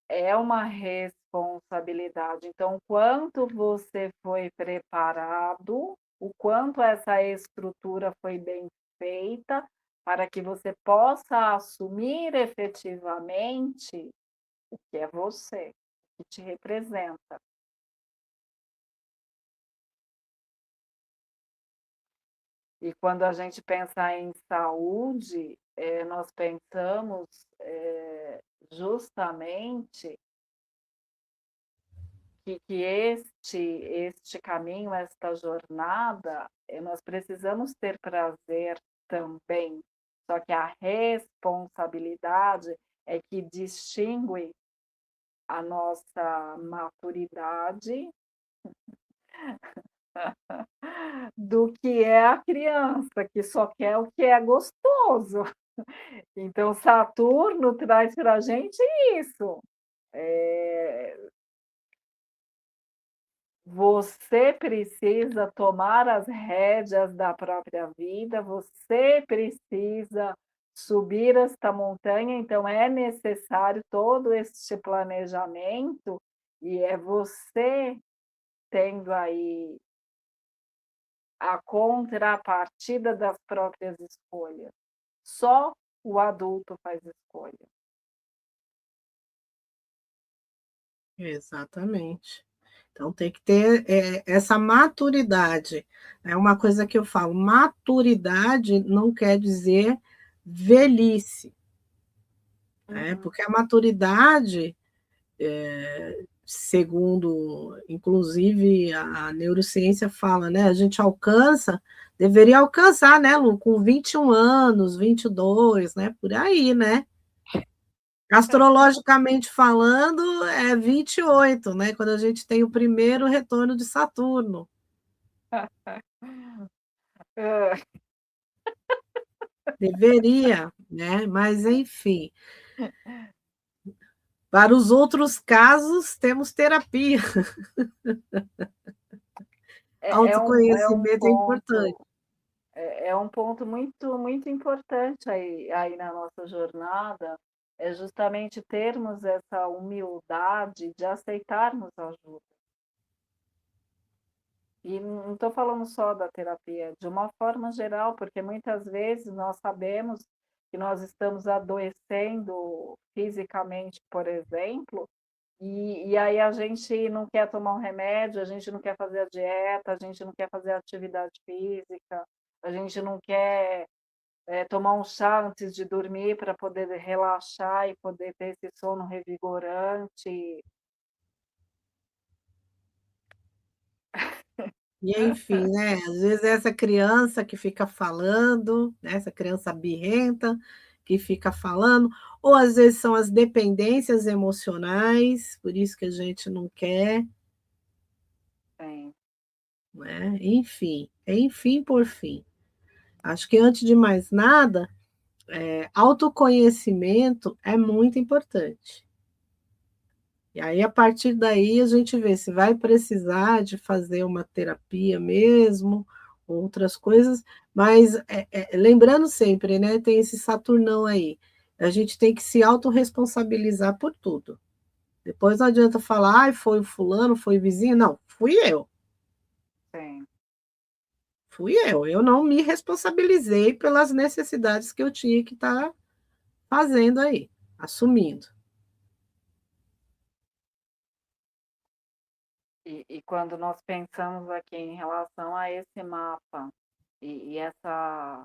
É uma responsabilidade. Então, o quanto você foi preparado, o quanto essa estrutura foi bem feita para que você possa assumir efetivamente o que é você, o que te representa. E quando a gente pensa em saúde, nós pensamos justamente que este caminho, esta jornada, nós precisamos ter prazer também, só que a responsabilidade é que distingue a nossa maturidade do que é a criança, que só quer o que é gostoso. Então Saturno traz para a gente isso, eh você precisa tomar as rédeas da própria vida, você precisa subir esta montanha, então é necessário todo este planejamento, e é você tendo aí a contrapartida das próprias escolhas. Só o adulto faz escolha. Exatamente. Então tem que ter essa maturidade. É uma coisa que eu falo, maturidade não quer dizer velhice, né? Uhum. Porque a maturidade, segundo, inclusive, a neurociência fala, né? A gente alcança, deveria alcançar, né, Lu, com 21 anos, 22, né? Por aí, né? Astrologicamente falando, é 28, né? Quando a gente tem o primeiro retorno de Saturno. Hã. Deveria, né? Mas enfim. Para os outros casos, temos terapia. É um Autoconhecimento é importante. ponto. É um ponto muito importante aí na nossa jornada, é justamente termos essa humildade de aceitarmos ajuda. E não estou falando só da terapia, de uma forma geral, porque muitas vezes nós sabemos que nós estamos adoecendo fisicamente, por exemplo, e aí a gente não quer tomar um remédio, a gente não quer fazer a dieta, a gente não quer fazer atividade física, a gente não quer tomar um chá antes de dormir para poder relaxar e poder ter esse sono revigorante. E enfim, né? Às vezes é essa criança que fica falando, né? Essa criança birrenta que fica falando, ou às vezes são as dependências emocionais, por isso que a gente não quer, Sim, né? Enfim por fim. Acho que antes de mais nada, autoconhecimento é muito importante. E aí, a partir daí, a gente vê se vai precisar de fazer uma terapia mesmo, outras coisas, mas lembrando sempre, né? Tem esse Saturnão aí. A gente tem que se autorresponsabilizar por tudo. Depois não adianta falar, ai, foi o fulano, foi o vizinho. Não, fui eu. sim. Fui eu. Eu não me responsabilizei pelas necessidades que eu tinha que estar fazendo aí, assumindo. E quando nós pensamos aqui em relação a esse mapa e essa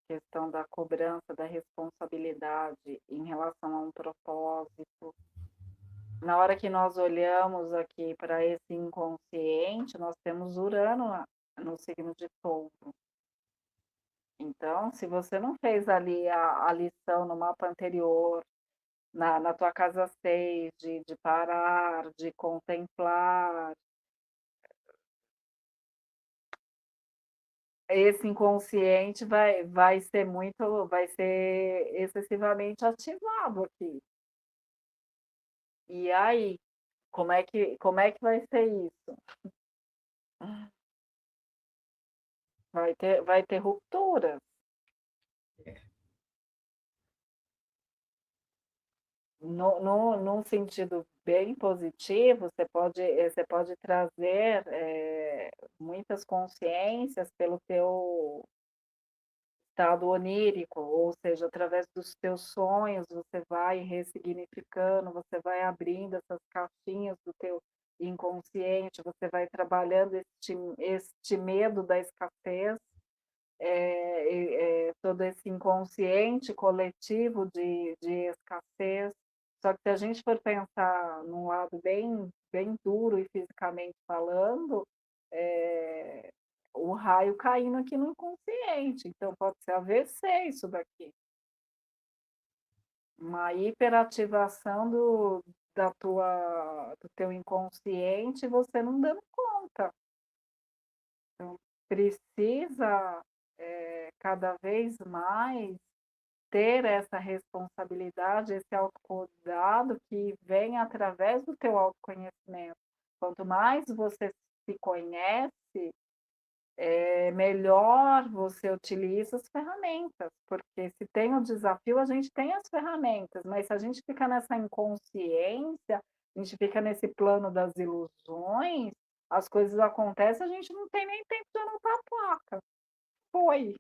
questão da cobrança, da responsabilidade em relação a um propósito, na hora que nós olhamos aqui para esse inconsciente, nós temos Urano no signo de Touro. Então, se você não fez ali a lição no mapa anterior, na tua casa 6 de parar, de contemplar, esse inconsciente vai ser excessivamente ativado aqui. E aí, como é que vai ser isso? Vai ter rupturas. No num sentido bem positivo, você pode trazer, muitas consciências pelo teu estado onírico, ou seja, através dos teus sonhos, você vai ressignificando, você vai abrindo essas caixinhas do teu inconsciente, você vai trabalhando este medo da escassez, todo esse inconsciente coletivo de escassez. Só que se a gente for pensar num lado bem duro e fisicamente falando, o raio caindo aqui no inconsciente, então pode ser AVC isso daqui. Uma hiperativação do teu inconsciente e você não dando conta. Então precisa, cada vez mais ter essa responsabilidade, esse autocuidado que vem através do teu autoconhecimento. Quanto mais você se conhece, melhor você utiliza as ferramentas, porque se tem o desafio, a gente tem as ferramentas, mas se a gente fica nessa inconsciência, a gente fica nesse plano das ilusões, as coisas acontecem, a gente não tem nem tempo de anotar a placa. Foi.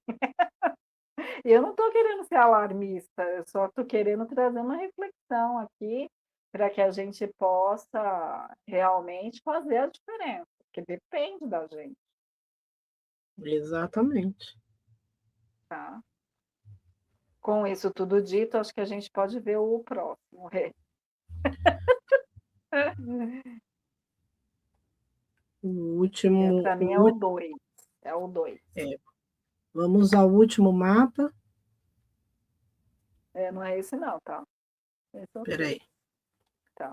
Eu não estou querendo ser alarmista, eu só estou querendo trazer uma reflexão aqui para que a gente possa realmente fazer a diferença, porque depende da gente, Exatamente. tá? Com isso tudo dito, acho que a gente pode ver o próximo. O É, último, para mim é o 2. É o 2. é, vamos ao último mapa. É, não é esse não, tá? Esse é o Espera 3. aí, Tá.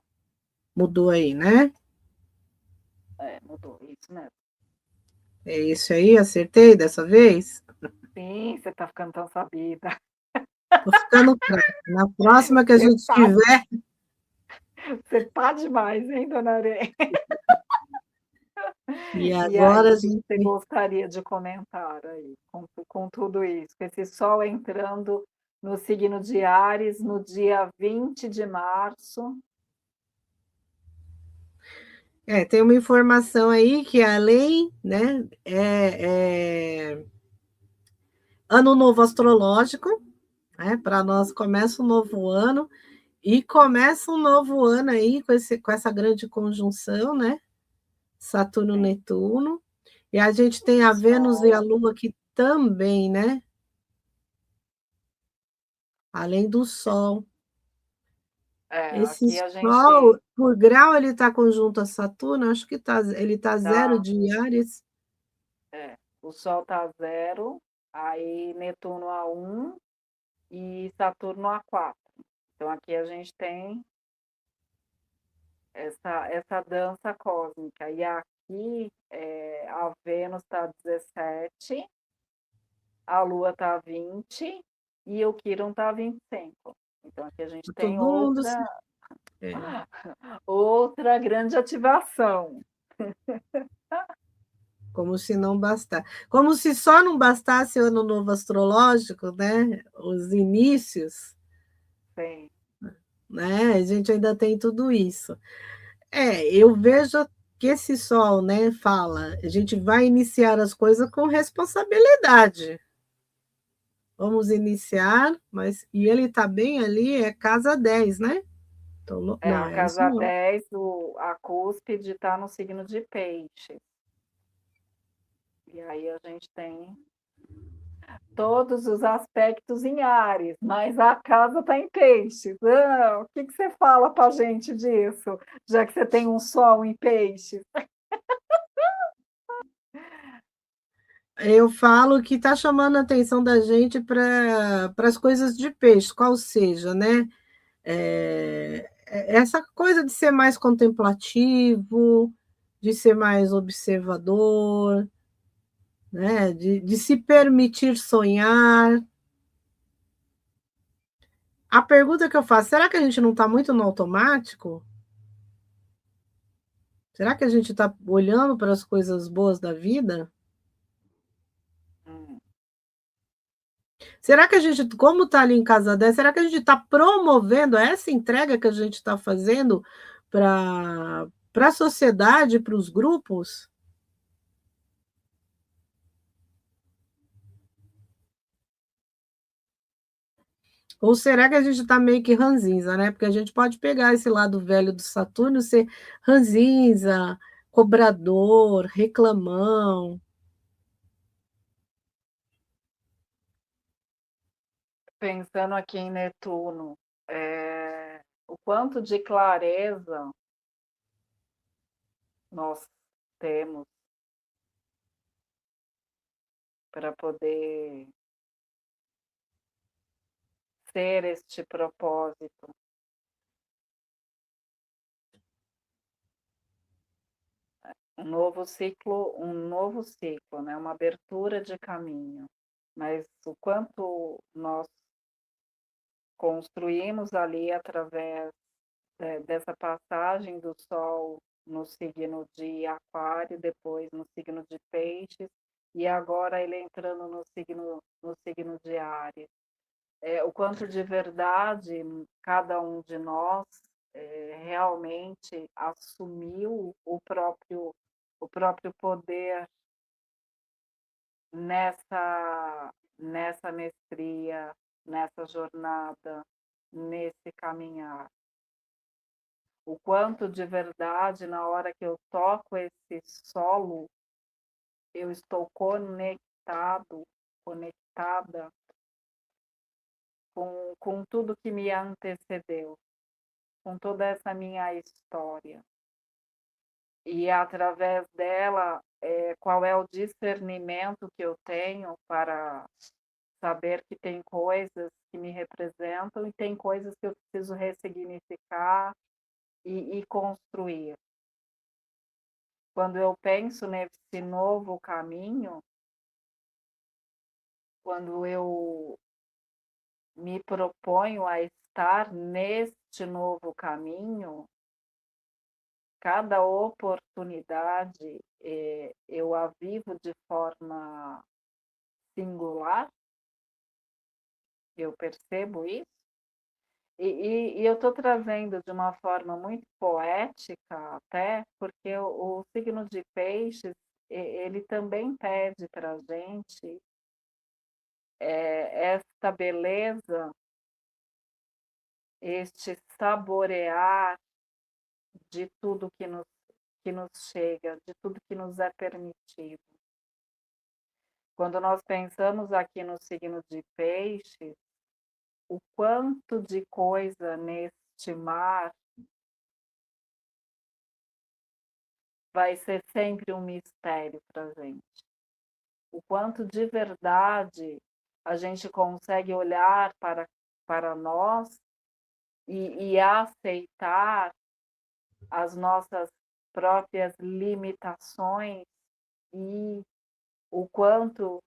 mudou aí, né? É, mudou. Isso mesmo. É esse aí, acertei dessa vez? Sim, você tá ficando tão sabida. Tô ficando craque. Na próxima que a Você gente tá, tiver, você tá demais, hein, dona Aranha? e E aí, agora o a que que você gente. gostaria de comentar aí, com tudo isso? Com esse sol entrando no signo de Áries no dia 20 de março. Tem uma informação aí que além, né, é ano novo astrológico, né, para nós começa um novo ano, e começa um novo ano aí com essa grande conjunção, né, Sim, Saturno-Netuno, e a gente tem o a Vênus e a sol. Lua aqui também, né, além do Sol. É, Esse aqui a Sol, gente por grau, ele está conjunto a Saturno, acho que ele está zero tá, de Áries. o sol tá 0, aí Netuno a 1 e Saturno a 4. Então aqui a gente tem essa dança cósmica. E aqui a Vênus está 17, a Lua está 20 e o Quirón está 25. Então aqui a gente tem Todo mundo. É, outra grande ativação. como se não bastasse. Como se só não bastasse o ano novo astrológico, né? Os inícios, Sim, né? A gente ainda tem tudo isso. Eu vejo que esse sol, né, fala, a gente vai iniciar as coisas com responsabilidade. Vamos iniciar, mas e ele está bem ali, é casa 10, né? Não, a é isso casa não. 10, a cúspide está no signo de Peixe. E aí a gente tem todos os aspectos em Áries, mas a casa está em Peixes. O que você fala para a gente disso, já que você tem um sol em Peixes? Eu falo que está chamando a atenção da gente para as coisas de peixe, qual seja, né? Essa coisa de ser mais contemplativo, de ser mais observador, né? De se permitir sonhar. A pergunta que eu faço, será que a gente não está muito no automático? Será que a gente está olhando para as coisas boas da vida? Hum, Será que a gente, como está ali em casa 10, será que a gente está promovendo essa entrega que a gente está fazendo para a sociedade, para os grupos? Ou será que a gente está meio que ranzinza, né? Porque a gente pode pegar esse lado velho do Saturno e ser ranzinza, cobrador, reclamão. Pensando aqui em Netuno, o quanto de clareza nós temos para poder ser este propósito. Um novo ciclo, né, uma abertura de caminho. Mas o quanto nós construímos ali através dessa passagem do Sol no signo de Aquário, depois no signo de Peixes, e agora ele entrando no signo de Áries. O quanto de verdade cada um de nós realmente assumiu o próprio poder nessa mestria, nessa jornada, nesse caminhar. O quanto de verdade, na hora que eu toco esse solo, eu estou conectada com tudo que me antecedeu, com toda essa minha história. E através dela, qual é o discernimento que eu tenho para saber que tem coisas que me representam e tem coisas que eu preciso ressignificar e construir. Quando eu penso nesse novo caminho, quando eu me proponho a estar neste novo caminho, cada oportunidade eu a vivo de forma singular, eu percebo isso, e eu estou trazendo de uma forma muito poética até, porque o signo de peixes, ele também pede para a gente esta beleza, este saborear de tudo que nos chega, de tudo que nos é permitido. Quando nós pensamos aqui no signo de peixes, o quanto de coisa neste mar vai ser sempre um mistério para a gente. O quanto de verdade a gente consegue olhar para nós e aceitar as nossas próprias limitações e o quanto,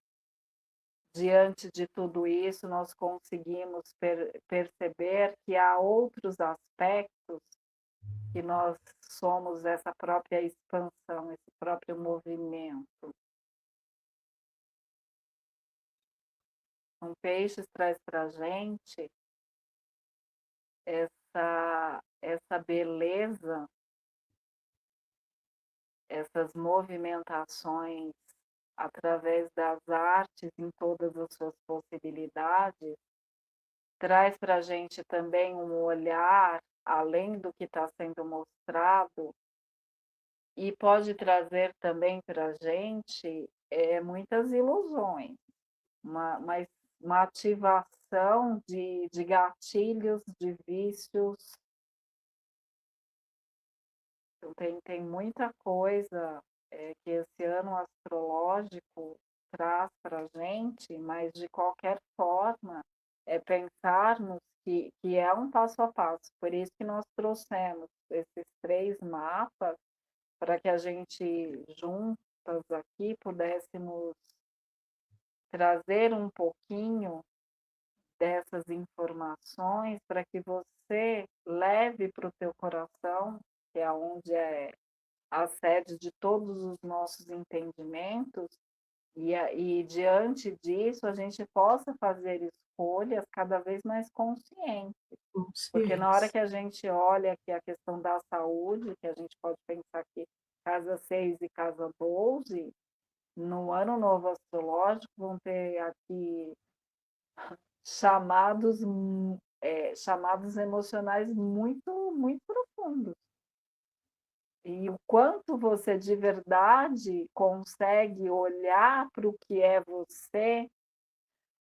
diante de tudo isso, nós conseguimos perceber que há outros aspectos que nós somos essa própria expansão, esse próprio movimento. Peixes traz para a gente essa beleza, essas movimentações através das artes em todas as suas possibilidades, traz para a gente também um olhar além do que está sendo mostrado e pode trazer também para a gente muitas ilusões, uma ativação de gatilhos, de vícios. Então, tem muita coisa que esse ano astrológico traz para a gente, mas de qualquer forma, pensarmos que é um passo a passo. Por isso que nós trouxemos esses 3 mapas, para que a gente, juntas aqui, pudéssemos trazer um pouquinho dessas informações para que você leve para o teu coração, que é onde é a sede de todos os nossos entendimentos, e diante disso a gente possa fazer escolhas cada vez mais conscientes. Porque na hora Consciência. que a gente olha aqui a questão da saúde, que a gente pode pensar aqui casa 6 e casa 12, no ano novo astrológico vão ter aqui chamados emocionais muito, muito profundos. E o quanto você de verdade consegue olhar para o que é você,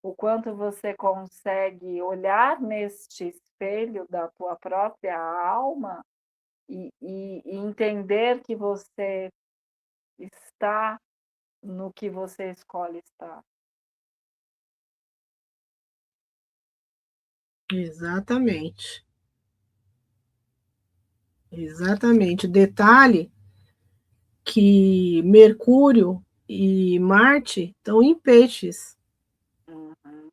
o quanto você consegue olhar neste espelho da tua própria alma e entender que você está no que você escolhe estar. Exatamente. Exatamente. Detalhe que Mercúrio e Marte estão em peixes, Uhum.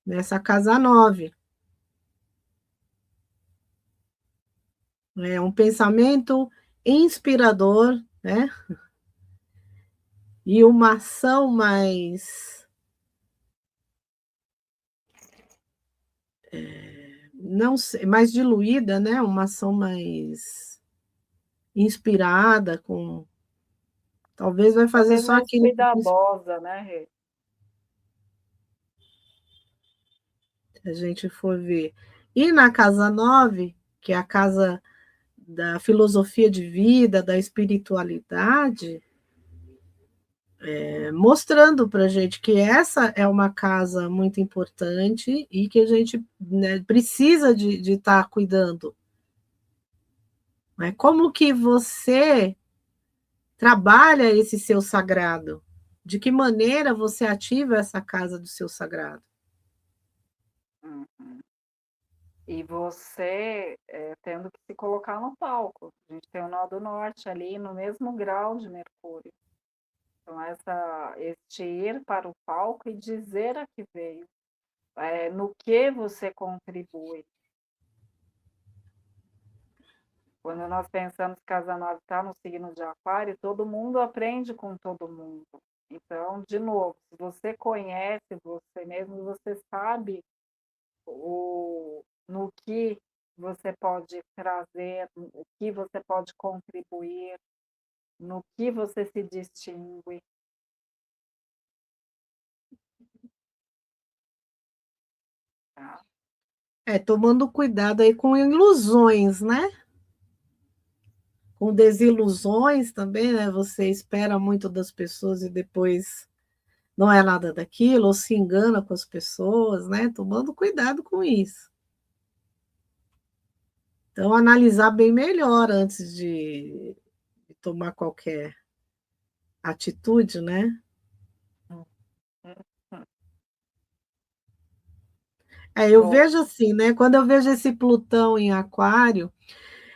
nessa casa 9. É um pensamento inspirador, né? E uma ação mais, não sei, mais diluída, né? Uma ação mais inspirada, com talvez vai fazer Talvez só mais aquilo que cuidadosa, né, Rê? a gente for ver. E na casa 9, que é a casa da filosofia de vida, da espiritualidade, mostrando para a gente que essa é uma casa muito importante e que a gente, né, precisa de estar cuidando. Mas como que você trabalha esse seu sagrado? De que maneira você ativa essa casa do seu sagrado? Uhum. E você, tendo que se colocar no palco. A gente tem o nó do norte ali no mesmo grau de Mercúrio. Então este ir para o palco e dizer a que veio, no que você contribui. Quando nós pensamos que Casa 9 está no signo de Aquário, todo mundo aprende com todo mundo. Então, de novo, se você conhece você mesmo, você sabe no que você pode trazer, o que você pode contribuir, no que você se distingue. Tá? Tomando cuidado aí com ilusões, né? Com desilusões também, né? Você espera muito das pessoas e depois não é nada daquilo, ou se engana com as pessoas, né? Tomando cuidado com isso. Então, analisar bem melhor antes de tomar qualquer atitude, né? Hum, hum, hum. Eu Bom, vejo assim, né? Quando eu vejo esse Plutão em Aquário,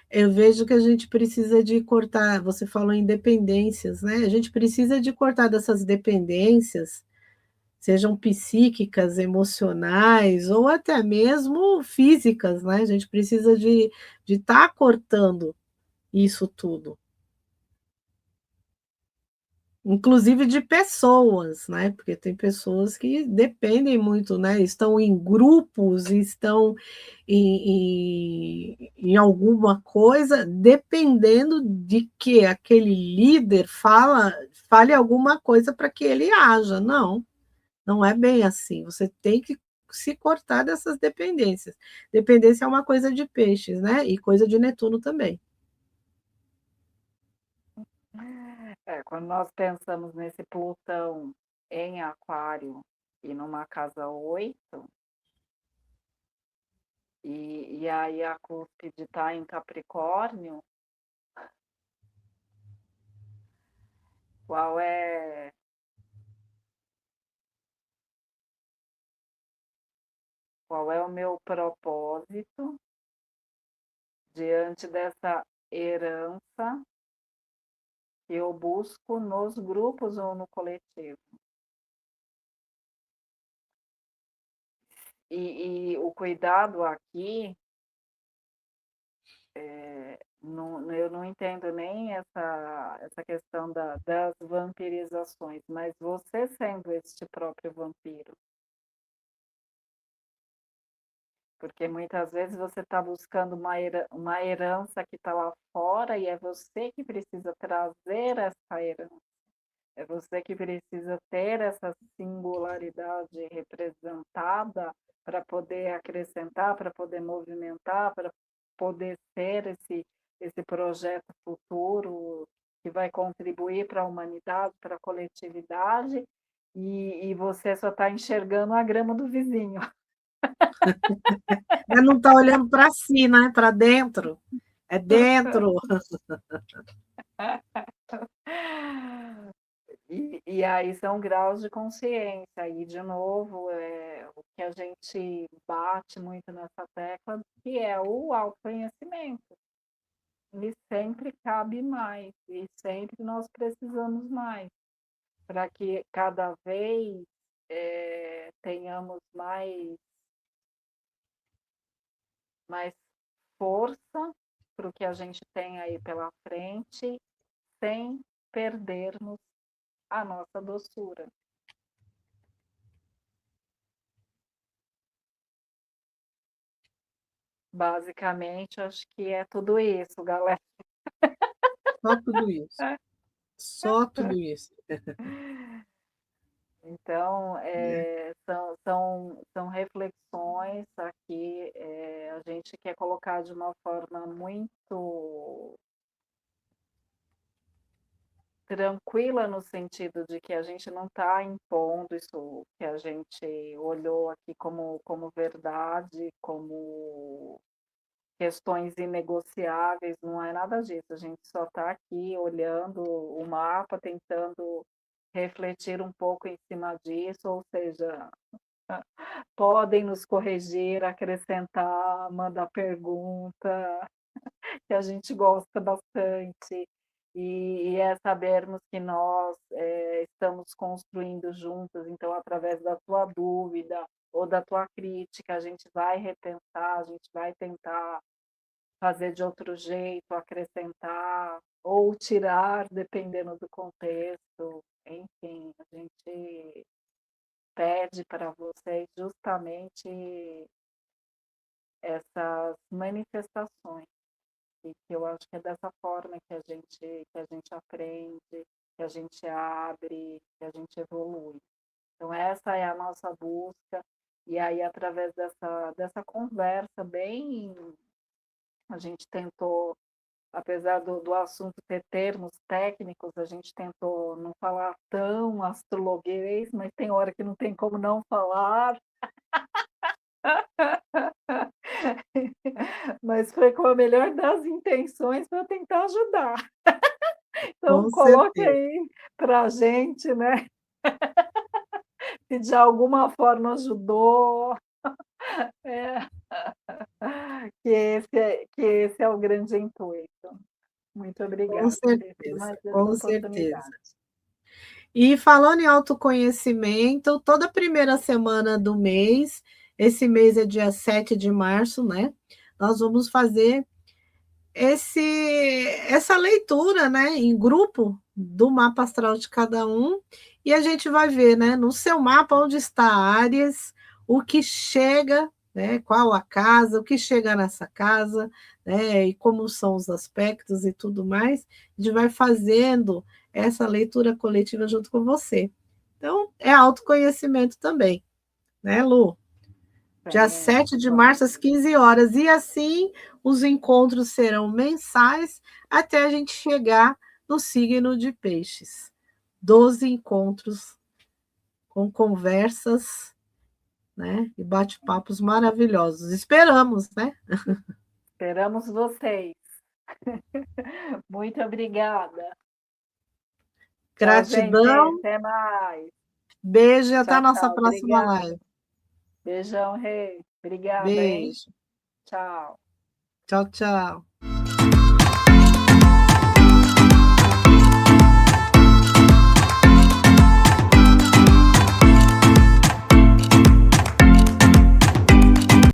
eu vejo que a gente precisa de cortar. Você falou em dependências, né? A gente precisa de cortar dessas dependências, sejam psíquicas, emocionais ou até mesmo físicas, né? A gente precisa de estar cortando isso tudo. Inclusive de pessoas, né? Porque tem pessoas que dependem muito, né? Estão em grupos, estão em alguma coisa, dependendo de que aquele líder fale alguma coisa para que ele haja. Não, não é bem assim. Você tem que se cortar dessas dependências. Dependência é uma coisa de peixes, né? E coisa de Netuno também. quando nós pensamos nesse Plutão em Aquário e numa casa 8, e aí a cúspide está em Capricórnio, qual é qual é o meu propósito diante dessa herança que eu busco nos grupos ou no coletivo. E o cuidado aqui, eu não entendo nem essa questão das vampirizações, mas você sendo este próprio vampiro. Porque muitas vezes você está buscando uma herança que está lá fora e é você que precisa trazer essa herança. É você que precisa ter essa singularidade representada para poder acrescentar, para poder movimentar, para poder ser esse projeto futuro que vai contribuir para a humanidade, para a coletividade, e você só está enxergando a grama do vizinho. Mas não está olhando para si, né? Para dentro. É dentro. E aí são graus de consciência, e de novo, o que a gente bate muito nessa tecla, que é o autoconhecimento. E sempre cabe mais, e sempre nós precisamos mais, para que cada vez tenhamos mais força para o que a gente tem aí pela frente, sem perdermos a nossa doçura. Basicamente, acho que é tudo isso, galera. Só tudo isso. Só tudo isso. Então, É. são reflexões aqui, a gente quer colocar de uma forma muito tranquila, no sentido de que a gente não está impondo isso que a gente olhou aqui como verdade, como questões inegociáveis, não é nada disso. A gente só está aqui olhando o mapa, tentando refletir um pouco em cima disso, ou seja, podem nos corrigir, acrescentar, mandar pergunta, que a gente gosta bastante. E é sabermos que nós estamos construindo juntos, então, através da tua dúvida ou da tua crítica, a gente vai repensar, a gente vai tentar fazer de outro jeito, acrescentar ou tirar, dependendo do contexto. Enfim, a gente pede para vocês justamente essas manifestações, e que eu acho que é dessa forma que a gente aprende, que a gente abre, que a gente evolui. Então essa é a nossa busca, e aí através dessa conversa bem, a gente tentou, apesar do assunto ter termos técnicos, a gente tentou não falar tão astrologuês, mas tem hora que não tem como não falar. Mas foi com a melhor das intenções para tentar ajudar. Então Com coloca certeza. aí para a gente, né, se de alguma forma ajudou. É, que esse é o grande intuito. Muito Com obrigada por certeza. mais essa Com certeza. oportunidade. E falando em autoconhecimento, toda primeira semana do mês, esse mês é dia 7 de março, né? Nós vamos fazer essa leitura, né, em grupo do mapa astral de cada um, e a gente vai ver, né, no seu mapa onde está Áries, o que chega, né, qual a casa, o que chega nessa casa, né, e como são os aspectos e tudo mais. A gente vai fazendo essa leitura coletiva junto com você. Então, é autoconhecimento também, né, Lu? Dia Sim, 7 de março, às 15 horas. E assim, os encontros serão mensais até a gente chegar no signo de Peixes. 12 encontros com conversas, né? E bate-papos maravilhosos. Esperamos, né? esperamos vocês. Muito obrigada. Tchau, gente. Gratidão, Até mais. beijo e até a Tchau, nossa tchau. próxima Obrigada. live. Beijão, Rei. Obrigada, hein? Beijo. Tchau. Tchau, tchau.